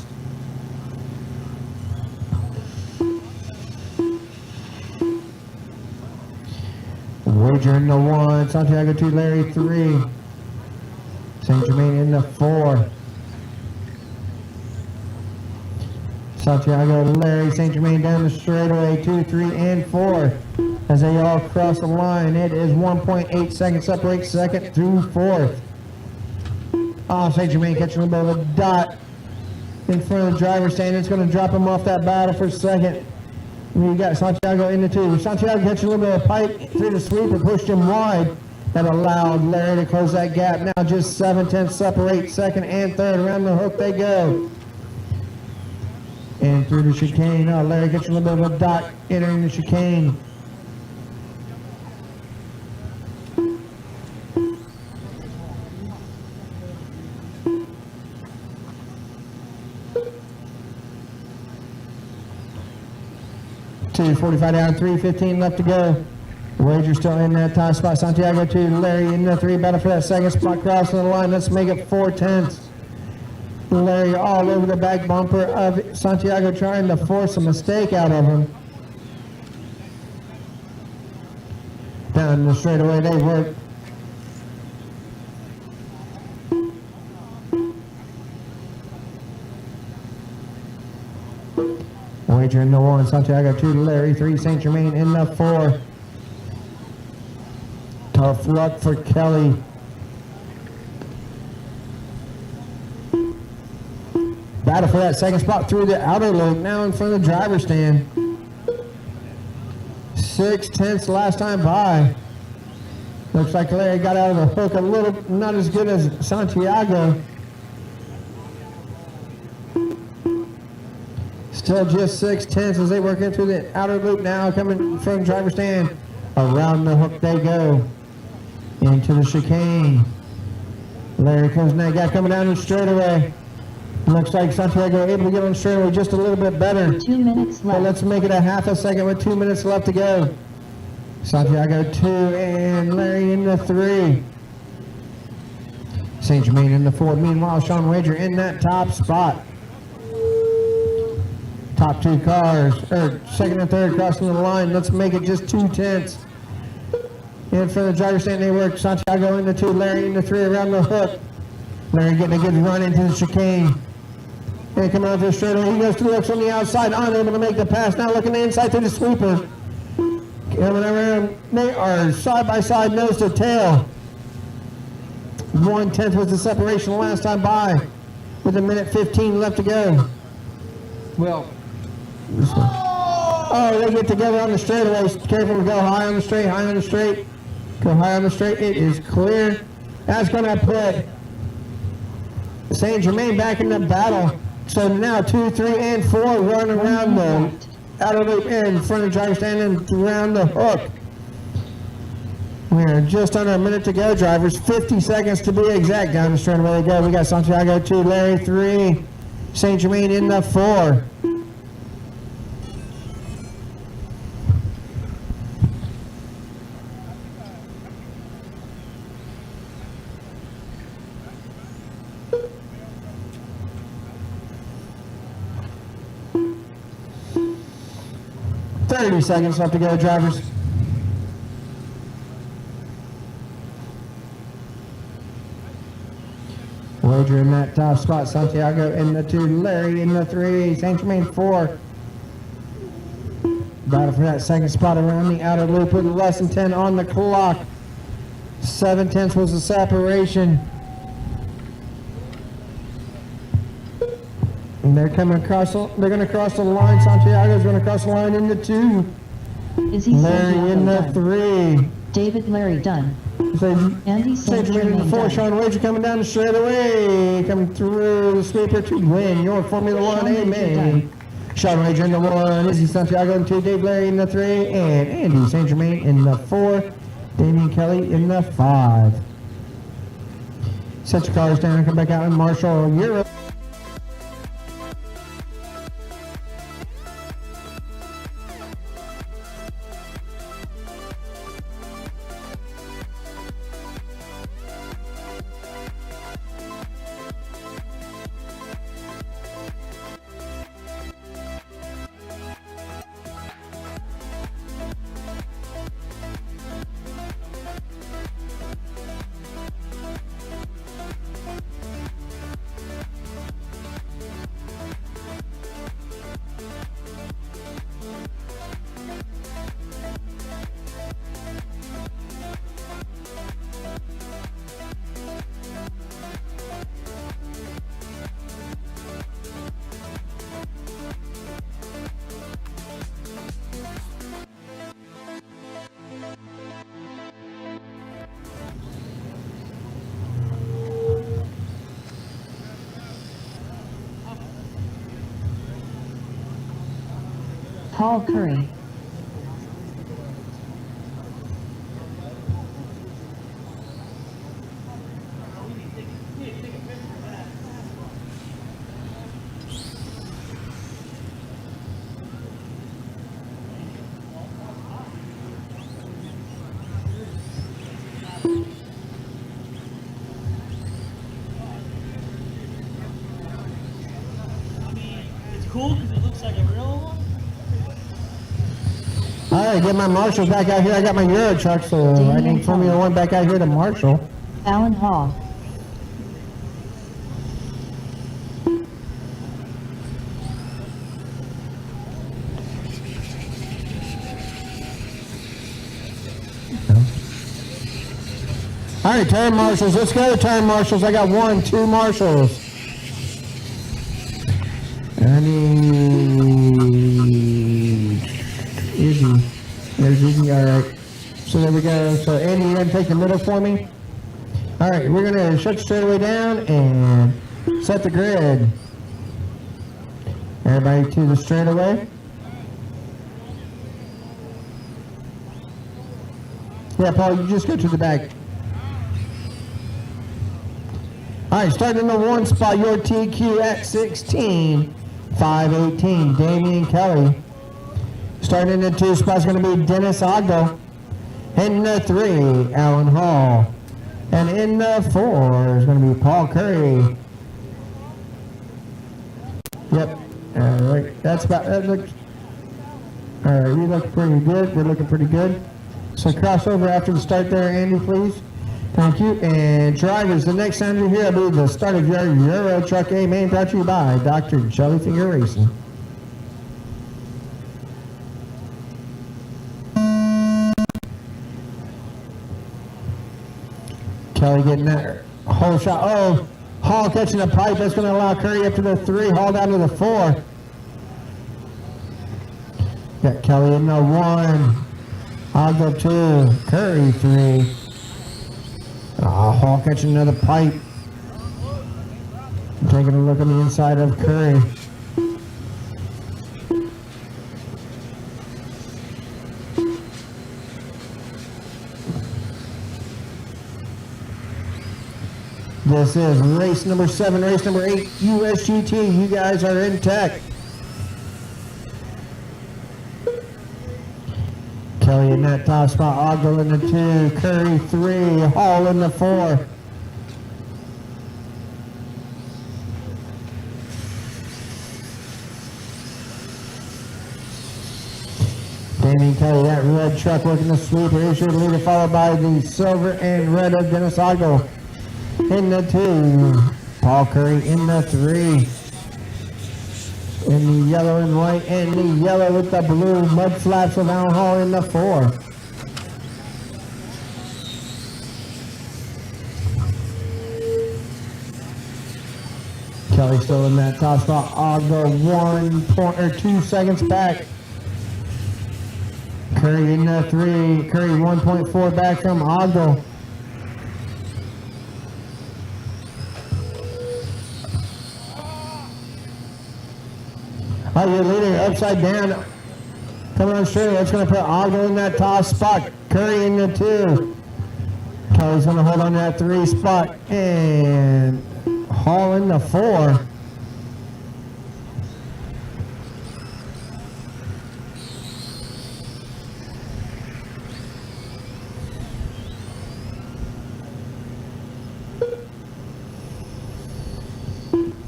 Wager in the 1, Santiago 2, Larry 3. St. Germain in the 4. Santiago, Larry, St. Germain down the straightaway, 2, 3, and 4. As they all cross the line, it is 1.8 seconds separate second through fourth. Oh, St. Germain catching a little bit of a dot in front of the driver's stand. It's going to drop him off that battle for second. We got Santiago in the 2. Santiago catching a little bit of pipe through the sweeper, pushed him wide. That allowed Larry to close that gap. Now just 7/10 separate second and third. Around the hook they go. And through the chicane. Oh, Larry gets a little bit of a dot entering the chicane. .245 down, 3:15 left to go. Wager still in that top spot. Santiago 2, Larry in the 3, battle for that second spot, crossing the line. Let's make it 4/10. Larry all over the back bumper of Santiago, trying to force a mistake out of him. Down the straightaway they work. Wager in the 1, Santiago 2, Larry 3, St. Germain in the 4. Tough luck for Kelly. Battle for that second spot through the outer loop, now in front of the driver's stand. 6/10 last time by. Looks like Larry got out of the hook a little, not as good as Santiago. Still just 6/10 as they work into the outer loop now, coming from the driver's stand. Around the hook they go. Into the chicane. Larry comes in that gap coming down the straightaway. Looks like Santiago able to get on the straightaway just a little bit better. 2 minutes But left. let's make it a half a second with 2 minutes left to go. Santiago 2 and Larry in the 3. St. Germain in the 4. Meanwhile, Sean Wager in that top spot. Top 2 cars, or second and third crossing the line. Let's make it just 2/10. In front of the driver's stand they work. Santiago in the 2, Larry in the 3 around the hook. Larry getting a good run into the chicane. And coming out to the straightaway, he goes to the looks on the outside, unable to make the pass. Now looking inside through the sweeper. Coming around, they are side by side, nose to tail. 1/10 was the separation last time by, with 1:15 left to go. Well, oh, they get together on the straightaway. Careful to go high on the straight, high on the straight. Go high on the straight. It is clear. That's going to put St. Germain back in the battle. So now 2, 3, and 4 run around the outer loop in front of the driver's stand and around the hook. We're just under a minute to go, drivers. 50 seconds to be exact. Down the straightaway they go. We got Santiago 2, Larry 3, St. Germain in the 4. .30 seconds left to go, drivers. Wager in that top spot. Santiago in the 2, Larry in the 3, St. Germain 4. Battle for that second spot around the outer loop with less than 10 on the clock. 7/10 was the separation. And they're coming across. They're going to cross the line. Santiago's going to cross the line in the 2. Is he Larry in the Santiago done? 3. David Larry Dunn. Andy St. St. Germain in the Germain 4, Dunn. Sean Wager coming down the straightaway, coming through the sweeper to win your Formula 1 Sean Wager A-Main. done. Sean Wager in the 1, Izzy Santiago in 2, Dave Larry in the 3, and Andy St. Germain in the 4, Damian Kelly in the 5. Set your cars down and come back out in Marshall, Europe. Paul Curry. It's cool because it looks like a real one. All right, get my Marshall back out here. I got my Euro truck, so I need Formula 1 back out here to Marshall. Alan Hall. All right, time marshals. Let's go, time marshals. I got 1, 2 marshals. I need Izzy. There's Izzy. All right. So there we go. So Andy, you're gonna take the middle for me. All right, we're gonna shut the straightaway down and set the grid. Everybody to the straightaway. Yeah, Paul, you just go to the back. All right, starting in the 1 spot, your TQ at 16, 518, Damian Kelly. Starting in the 2 spot is going to be Dennis Ogdo. In the 3, Alan Hall. And in the 4 is going to be Paul Curry. Yep. All right, that's about, that looks, all right, we look pretty good. We're looking pretty good. So cross over after the start there, Andy, please. Thank you. And drivers, the next time you're here, I believe the start of your Euro Truck A-Main brought to you by Dr. Jellyfinger Racing. Kelly getting that whole shot. Oh, Hall catching a pipe. That's going to allow Curry up to the 3, Hall down to the 4. Got Kelly in the 1. I'll go 2. Curry 3. Hall catching another pipe. Taking a look on the inside of Curry. This is race number 7, race number 8, USGT. You guys are in tech. Kelly in that top spot, Ogdo in the 2, Curry 3, Hall in the 4. Danny Kelly, that red truck working the sweeper, is your leader, followed by the silver and red of Dennis Ogdo. In the 2, Paul Curry in the 3. In the yellow and white, and the yellow with the blue mud flaps of Alan Hall in the 4. Kelly still in that top spot. Ogdo 2 seconds back. Curry in the 3. Curry 1.4 back from Ogdell. Oh, your leader upside down. Coming on straight. That's going to put Ogdell in that top spot. Curry in the 2. Kelly's going to hold on to that 3 spot. And Hall in the 4.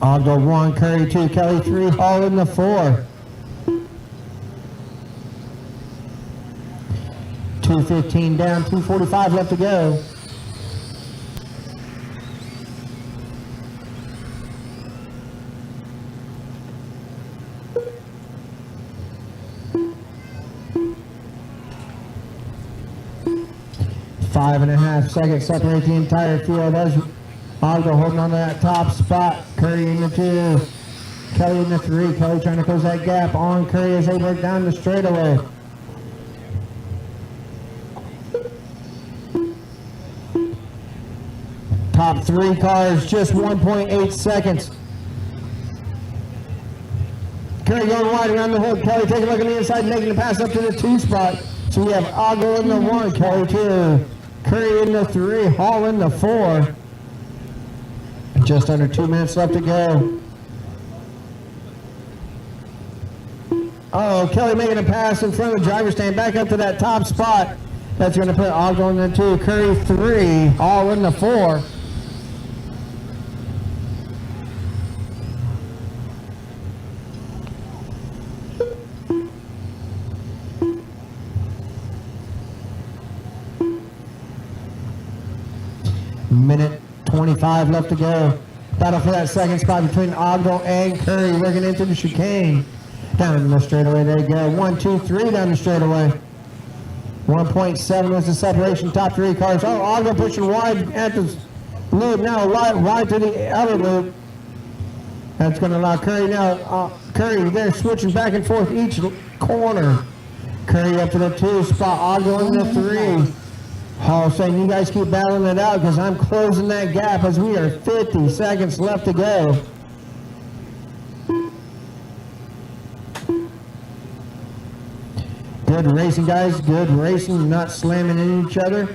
Ogdell 1, Curry 2, Kelly 3, Hall in the 4. 2:15 down, 2:45 left to go. Five and a half seconds separate the entire field as Ogdell holding on to that top spot. Curry in the 2. Kelly in the 3. Kelly trying to close that gap on Curry as they work down the straightaway. Top 3 cars, just 1.8 seconds. Curry going wide around the hook. Kelly taking a look on the inside, making the pass up to the 2 spot. So we have Ogdell in the 1, Kelly 2. Curry in the 3, Hall in the 4. Just under 2 minutes left to go. Oh, Kelly making a pass in front of the driver's stand, back up to that top spot. That's going to put Ogdell in the 2, Curry 3, Hall in the 4. Minute 25 left to go. Battle for that second spot between Ogdell and Curry, working into the chicane. Down the straightaway, there you go. 1, 2, 3 down the straightaway. 1.7 was the separation, top 3 cars. Oh, Ogdell pushing wide at the loop now, wide to the outer loop. That's going to allow Curry now. Curry, they're switching back and forth each corner. Curry up to the 2 spot, Ogdell in the 3. Hall saying, you guys keep battling it out because I'm closing that gap as we are 50 seconds left to go. Good racing, guys. Good racing, not slamming into each other.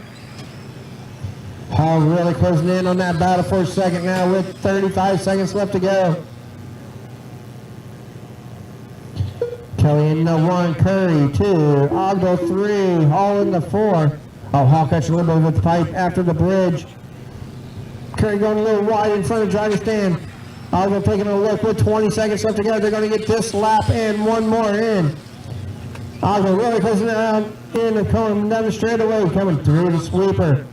Hall really closing in on that battle for a second now with 35 seconds left to go. Kelly in the 1, Curry 2, Ogdell 3, Hall in the 4. Oh, Hall catching a little bit of the pipe after the bridge. Curry going a little wide in front of the driver's stand. Ogdell taking a look with 20 seconds left to go. They're going to get this lap and one more in. Ogdell really closing down in and coming down the straightaway, coming through the sweeper.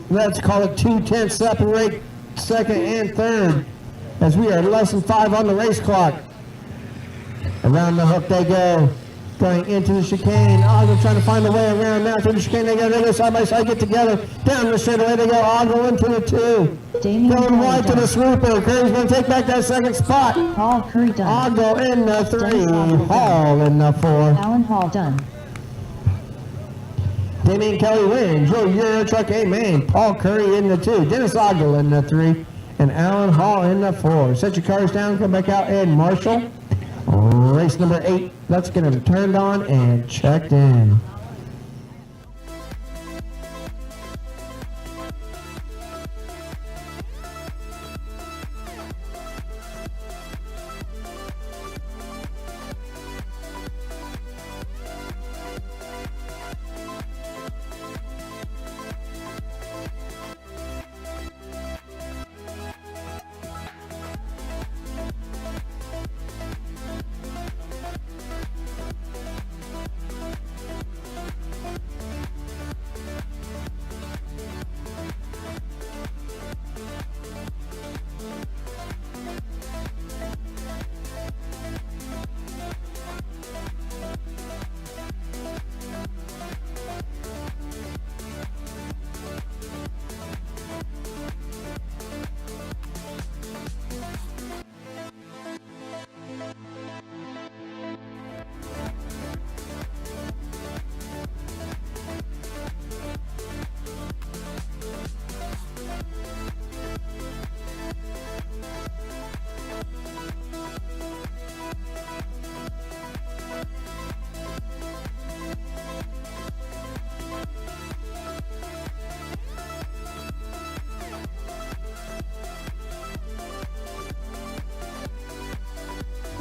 Let's call it 2/10 separate second and third as we are less than 5 on the race clock. Around the hook they go. Going into the chicane. Ogdell trying to find a way around now through the chicane. They go side by side, get together. Down the straightaway they go. Ogdell into the 2. Going wide to the sweeper. Curry's going to take back that second spot. Hall, Curry done. Ogdell in the 3. Hall in the 4. Alan Hall done. Damian Kelly wins. Your Euro Truck A main. Paul Curry in the 2. Dennis Ogdell in the 3. And Alan Hall in the 4. Set your cars down. Come back out and Marshall. Race number 8. Let's get them turned on and checked in.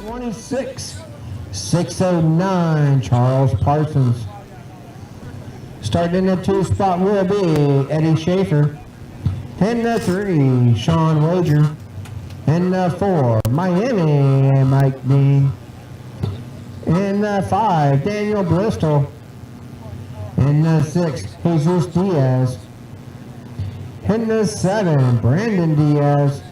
26. 609, Charles Parsons. Starting in the 2 spot will be Eddie Schaefer. In the 3, Sean Wager. In the 4, Miami, Mike Dean. In the 5, Daniel Bristol. In the 6, Jesus Diaz. In the 7, Brandon Diaz.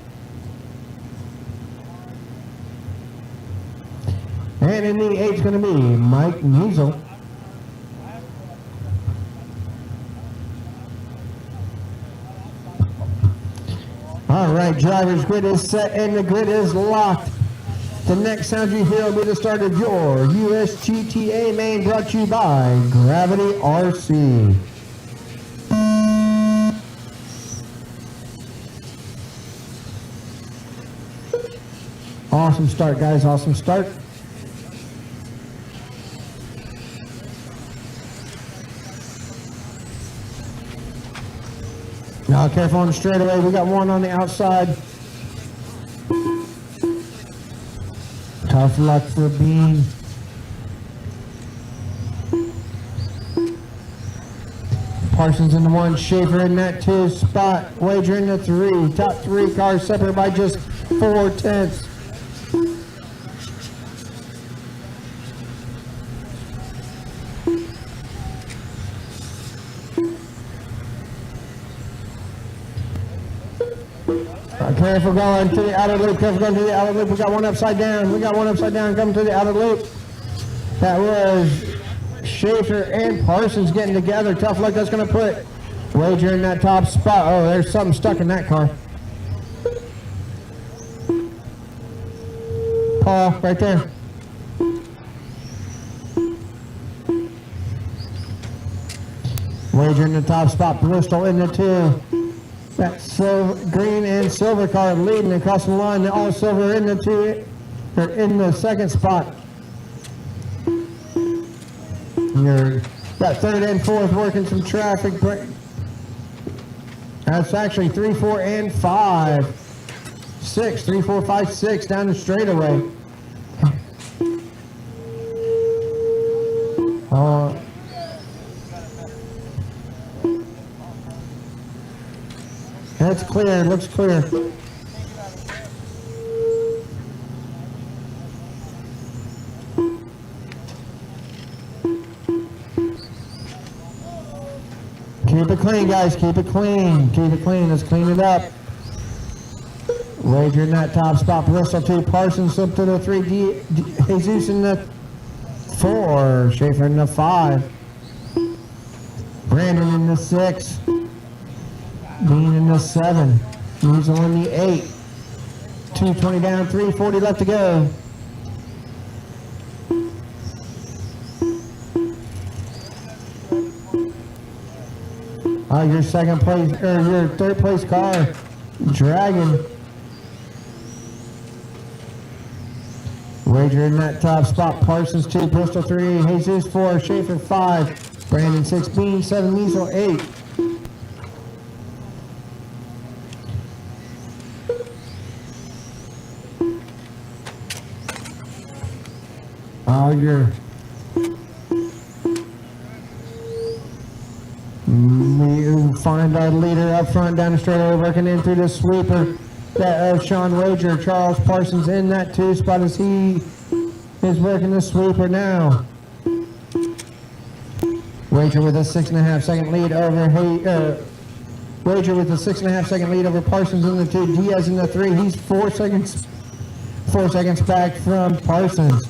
And in the 8 is going to be Mike Measle. All right, driver's grid is set and the grid is locked. The next sound you hear will be the start of your USGTA main, brought to you by Gravity RC. Awesome start, guys, awesome start. Now careful on the straightaway, we got one on the outside. Tough luck for Bean. Parsons in the 1, Schaefer in that 2 spot, Wager in the 3. Top 3 cars separated by just 4/10. Careful going to the outer loop, careful going to the outer loop. We got one upside down, coming to the outer loop. That was Schaefer and Parsons getting together. Tough luck, that's going to put Wager in that top spot. Oh, there's something stuck in that car. Paul, right there. Wager in the top spot, Bristol in the 2. That green and silver car leading across the line. All silver in the 2, or in the 2nd spot. You're got 3rd and 4th working some traffic break. That's actually 3, 4, and 5. 6, 3, 4, 5, 6 down the straightaway. That's clear, looks clear. Keep it clean, guys, keep it clean. Keep it clean, let's clean it up. Wager in that top spot, Bristol 2, Parsons up to the 3, Jesus in the 4, Schaefer in the 5. Brandon in the 6. Bean in the 7, Measle in the 8, 220 down, 340 left to go. Your 2nd place, or your 3rd place car, Dragon. Wager in that top spot, Parsons 2, Bristol 3, Jesus 4, Schaefer 5, Brandon 6, Bean 7, Measle 8. We find our leader up front down the straightaway, working in through the sweeper. That of Sean Wager, Charles Parsons in that 2 spot as he is working the sweeper now. Wager with a 6.5 second lead over Wager with a 6.5 second lead over Parsons in the 2. Diaz in the 3. He's 4 seconds back from Parsons.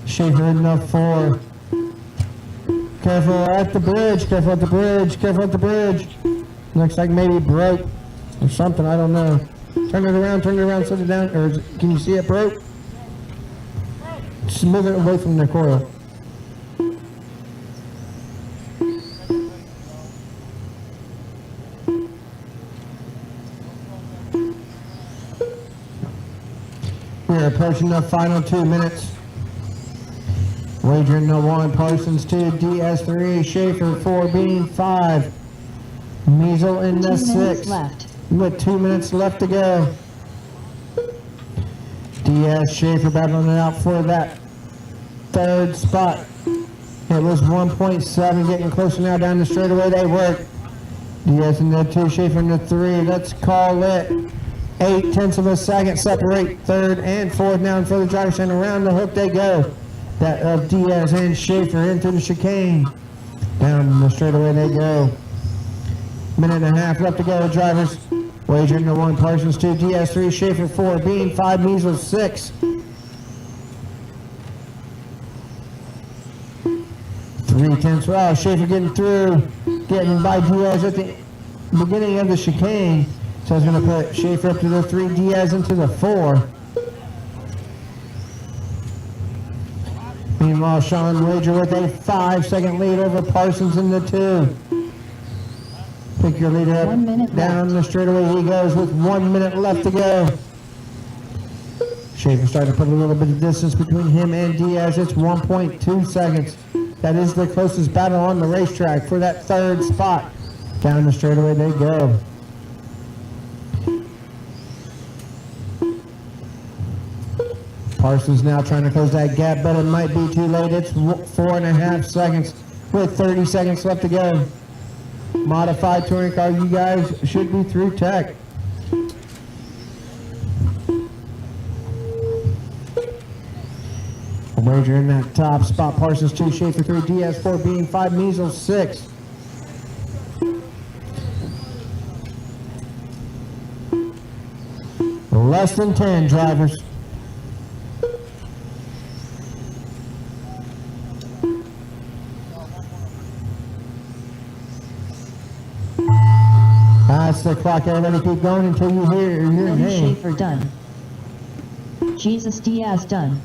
Schaefer in the 4. Careful at the bridge, careful at the bridge, careful at the bridge. Looks like maybe broke or something, I don't know. Turn it around, set it down, or can you see it broke? Just move it away from the coil. We're approaching the final 2 minutes. Wager in the 1, Parsons 2, Diaz 3, Schaefer 4, Bean 5, Measle in the 6. Left. With 2 minutes left to go. Diaz, Schaefer battling it out for that third spot. It was 1.7, getting closer now down the straightaway. They work. Diaz in the 2, Schaefer in the 3. Let's call it 0.8 of a second. Separate third and fourth now for the driver stand. Around the hook they go. That of Diaz and Schaefer into the chicane. Down the straightaway they go. Minute and a half left to go, drivers. Wager into 1, Parsons 2, Diaz 3, Schaefer 4, Bean 5, Measles 6. 3/10. Wow, Schaefer getting through, getting by Diaz at the beginning of the chicane. So I was going to put Schaefer up to the 3, Diaz into the 4. Meanwhile, Sean Wager with a 5-second lead over Parsons in the 2. Pick your leader up, 1 minute down the straightaway he goes with 1 minute left to go. Schaefer starting to put a little bit of distance between him and Diaz. It's 1.2 seconds. That is the closest battle on the racetrack for that third spot. Down the straightaway they go. Parsons now trying to close that gap, but it might be too late. It's 4.5 seconds with 30 seconds left to go. Modified touring car, you guys should be through tech. Wager in that top spot. Parsons 2, Schaefer 3, Diaz 4, Bean 5, Measles 6. Less than 10 drivers. That's the clock. Everybody keep going until you hear your Eddie name. Schaefer done. Jesus Diaz done.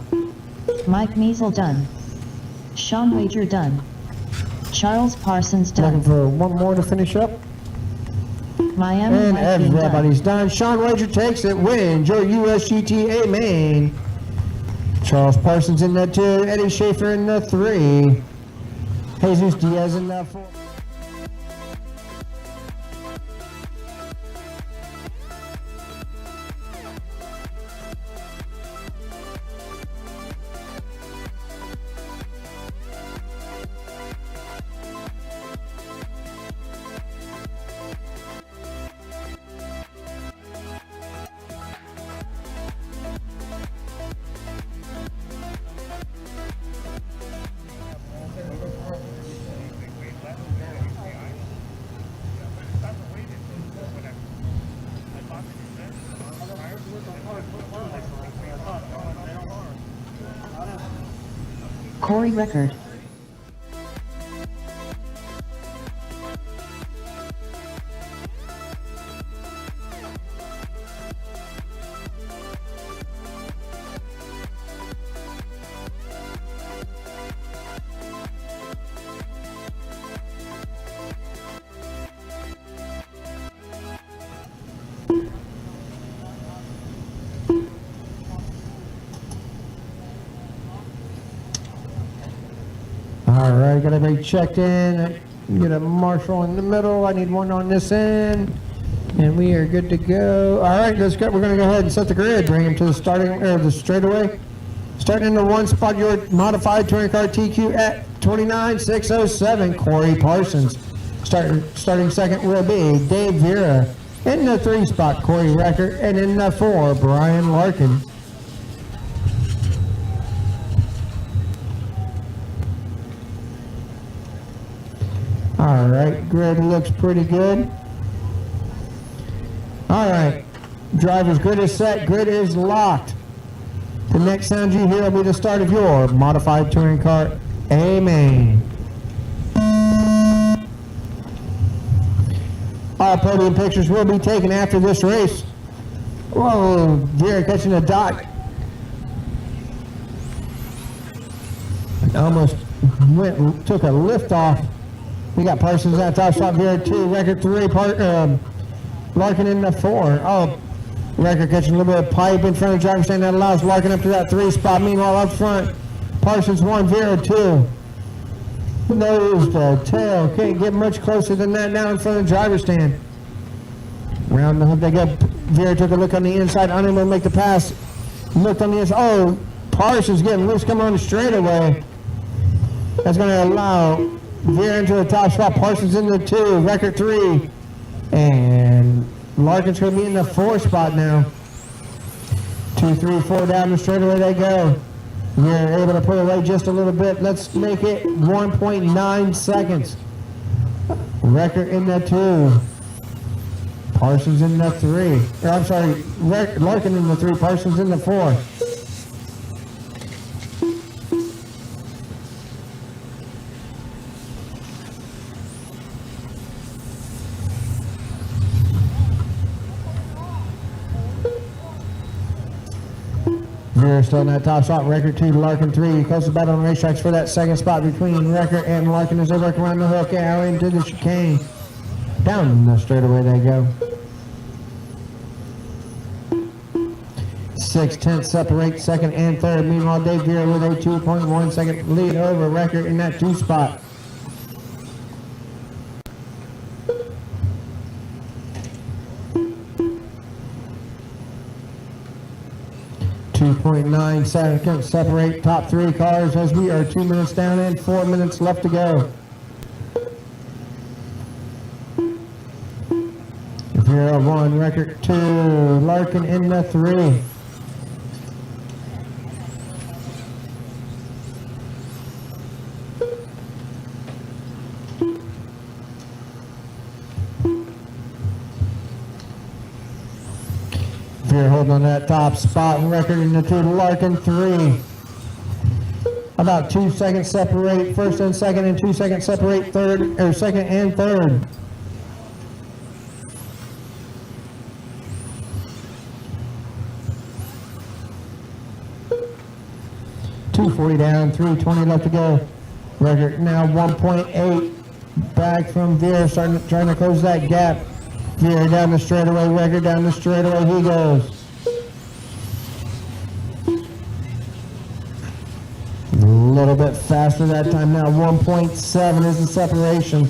Mike Measle done. Sean Wager done. Charles Parsons Looking done. for one more to finish up. Miami And Mike being done. everybody's done. Sean Wager takes it, wins your USGTA main. Charles Parsons in the 2, Eddie Schaefer in the 3, Jesus Diaz in the 4. Corey Record. All right, got everybody checked in. Get a marshal in the middle. I need one on this end. And we are good to go. All right, let's go. We're going to go ahead and set the grid. Bring him to the the straightaway. Starting in the 1 spot, your modified touring car TQ at 29,607, Corey Parsons. Starting second will be Dave Vera. In the 3 spot, Corey Recker. And in the 4, Brian Larkin. All right, grid looks pretty good. All right, driver's grid is set, grid is locked. The next sound you hear will be the start of your modified touring car A main. All podium pictures will be taken after this race. Whoa, Vera catching a dot. Almost took a lift off. We got Parsons at top spot, Vera 2, Record 3, Larkin in the 4. Oh, Record catching a little bit of pipe in front of the driver's stand that allows Larkin up to that 3 spot. Meanwhile, up front, Parsons 1, Vera 2. Nose to tail, can't get much closer than that now in front of the driver's stand. Round the hook they go. Vera took a look on the inside, unable to make the pass. Looked on this. Oh, Parsons getting loose, coming on the straightaway. That's going to allow Veer into the top spot. Parsons in the 2, record 3. And Larkin's going to be in the 4 spot now. 2, 3, 4 down the straightaway they go. We're able to pull away just a little bit. Let's make it 1.9 seconds. Record in the 2. Parsons in the 3. Or, I'm sorry, Larkin in the 3. Parsons in the 4. Veer still in that top spot. Record 2 to Larkin 3. Close the battle on racetracks for that second spot between Record and Larkin as they work around the hook out into the chicane. Down the straightaway they go. 6/10 separate second and third. Meanwhile, Dave Veer with a 2.1 second lead over Record in that 2 spot. .9 seconds separate top 3 cars as we are 2 minutes down and 4 minutes left to go. Veer 1, Record 2, Larkin in the 3. Veer holding on that top spot, and Record in the 2 to Larkin 3. About 2 seconds separate first and second, and 2 seconds separate third, or second and third. .240 down, 3:20 left to go. Record now 1.8 back from Veer, trying to close that gap. Veer down the straightaway, Record down the straightaway, he goes. A little bit faster that time now, 1.7 is the separation.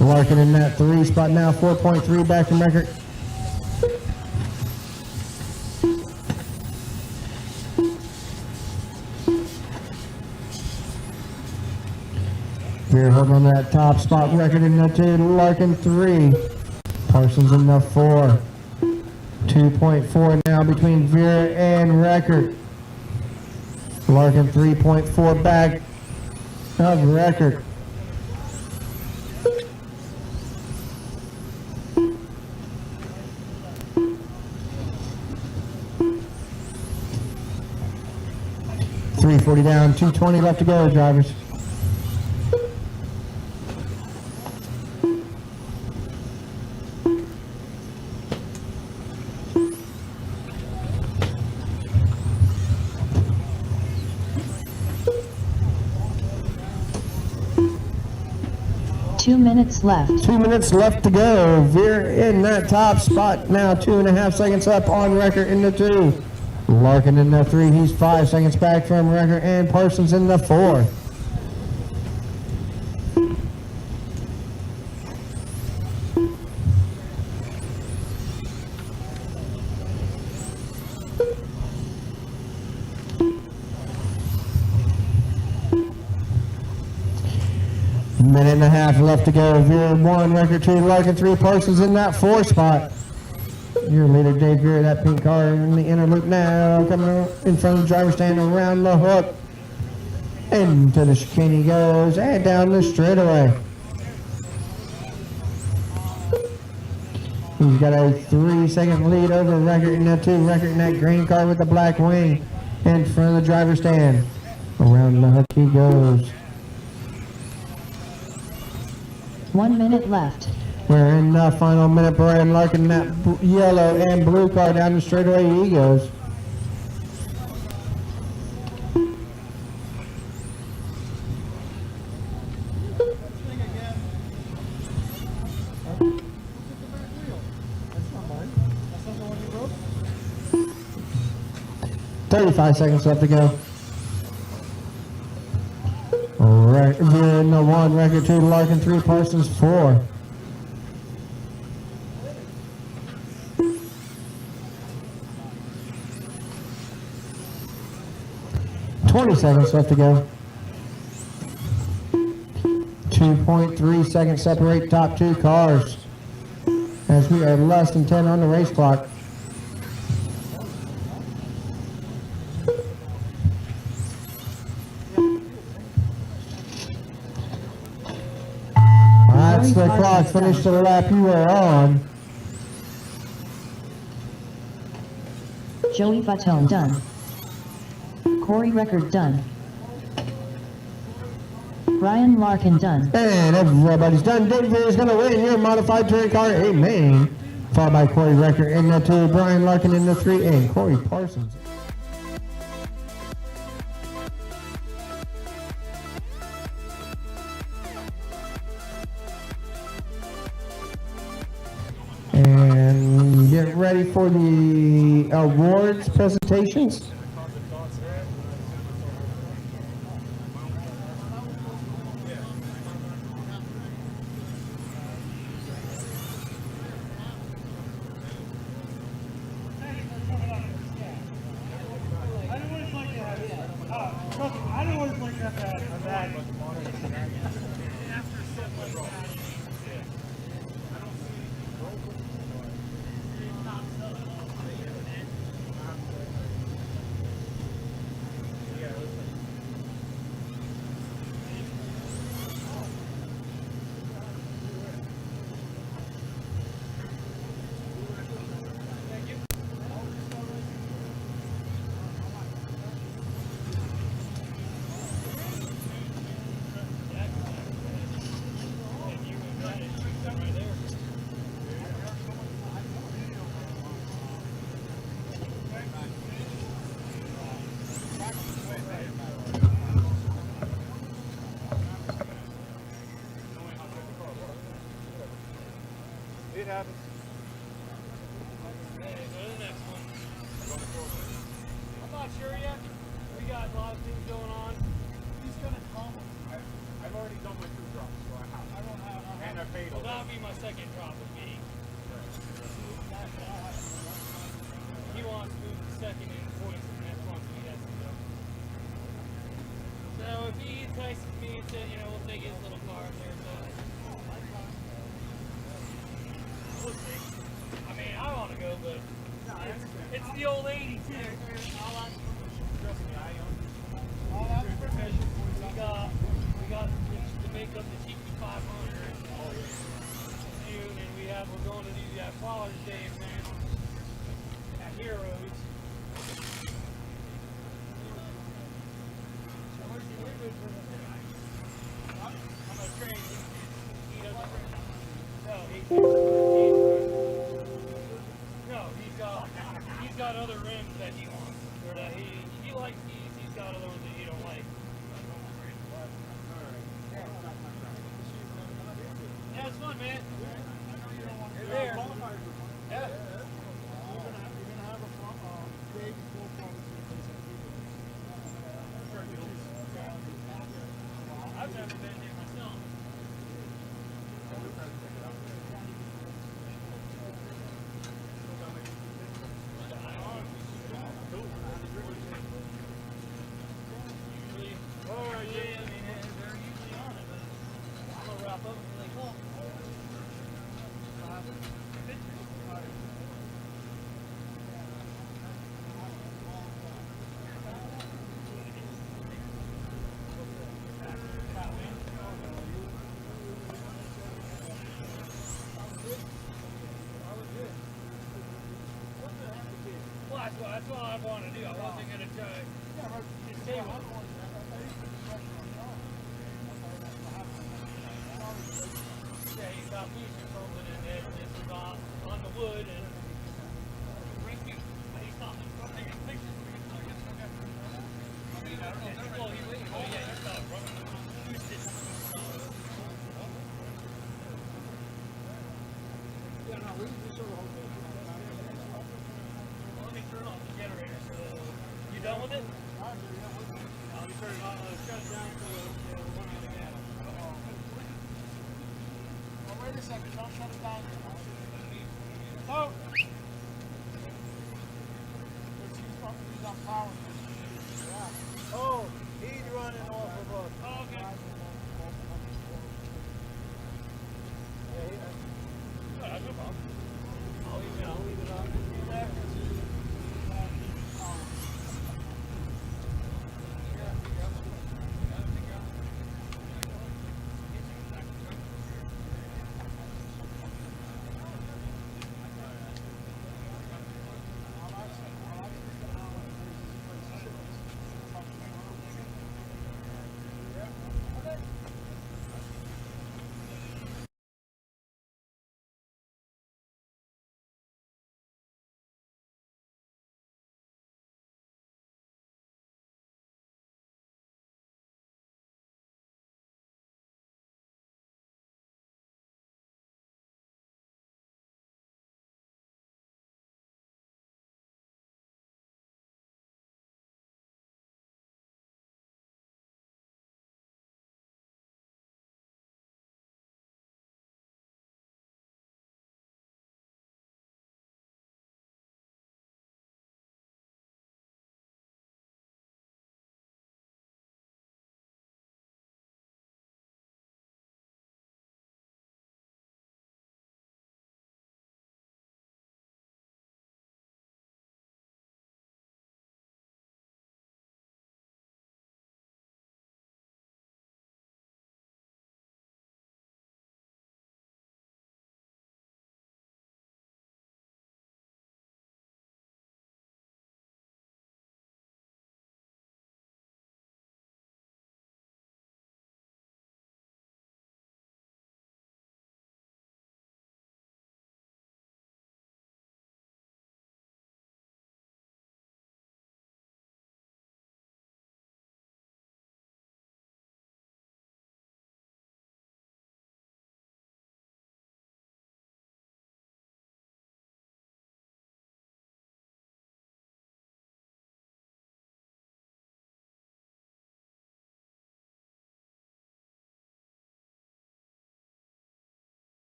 Larkin in that 3 spot now, 4.3 back from Record. Veer holding on that top spot, Record in the 2, Larkin 3. Parsons in the 4. 2.4 now between Veer and Record. Larkin 3.4 back of Record. .340 down, 2:20 left to go, drivers. Two minutes left. 2 minutes left to go. Veer in that top spot now, 2.5 seconds up on Record in the 2. Larkin in the 3, he's 5 seconds back from Record, and Parsons in the 4. Minute and a half left to go. Veer 1, Record 2, Larkin 3, Parsons in that 4 spot. Your leader, Dave Veer, that pink car in the inner loop now, coming in front of the driver's stand around the hook. Into the chicane he goes, and down the straightaway. He's got a 3-second lead over Record in that 2. Record in that green car with the black wing in front of the driver's stand. Around the hook he goes. 1 minute left. We're in the final minute, Brian Larkin, that yellow and blue car down the straightaway he goes. Thing again. 35 seconds left to go. All right, Veer in the 1, Record 2, Larkin 3, Parsons 4. 20 seconds left to go. 2.3 seconds separate top two cars as we are less than 10 on the race clock. That's the clock. Finish the lap you are on. Joey Fatone done. Corey Record done. Brian Larkin done. And everybody's done. David is going to win your modified touring car, a main. Followed by Corey Record in the 2, Brian Larkin in the 3, and Corey Parsons. And get ready for the awards presentations. I don't always like that bad. It happens. Okay, go to the next one. I'm not sure yet. We got a lot of things going on. He's gonna come. I've already done my 2 drops, so I don't have. And I paid. Well, that'll be my second drop with me. He wants to move to second in points, and that's one he has to go. So if he entices me and said, we'll take his little car up there, so. I mean, I want to go, but it's the old 80 too. Trust me, I own. We got to make up the cheeky 500 in June, and we're going to do that Father's Day event at Heroes. I'm gonna train. He doesn't. No, he's got other rims that he wants, or that he likes these. He's got other ones that he don't like. Yeah, it's fun, man. You're there. Yeah. I've never been there myself. That's what I want to do. I wasn't going to try to stay with him. Yeah, he's got loose or something, and then this was on the wood, and he's not taking pictures. Well, he was, oh yeah, he's got loose it. Yeah, no, we sort of hope that. Turn off the generator. You done with it? Let me turn it on. Shut it down so we'll run out of gas. Oh, wait a second. Don't shut it down. Oh! She's on power.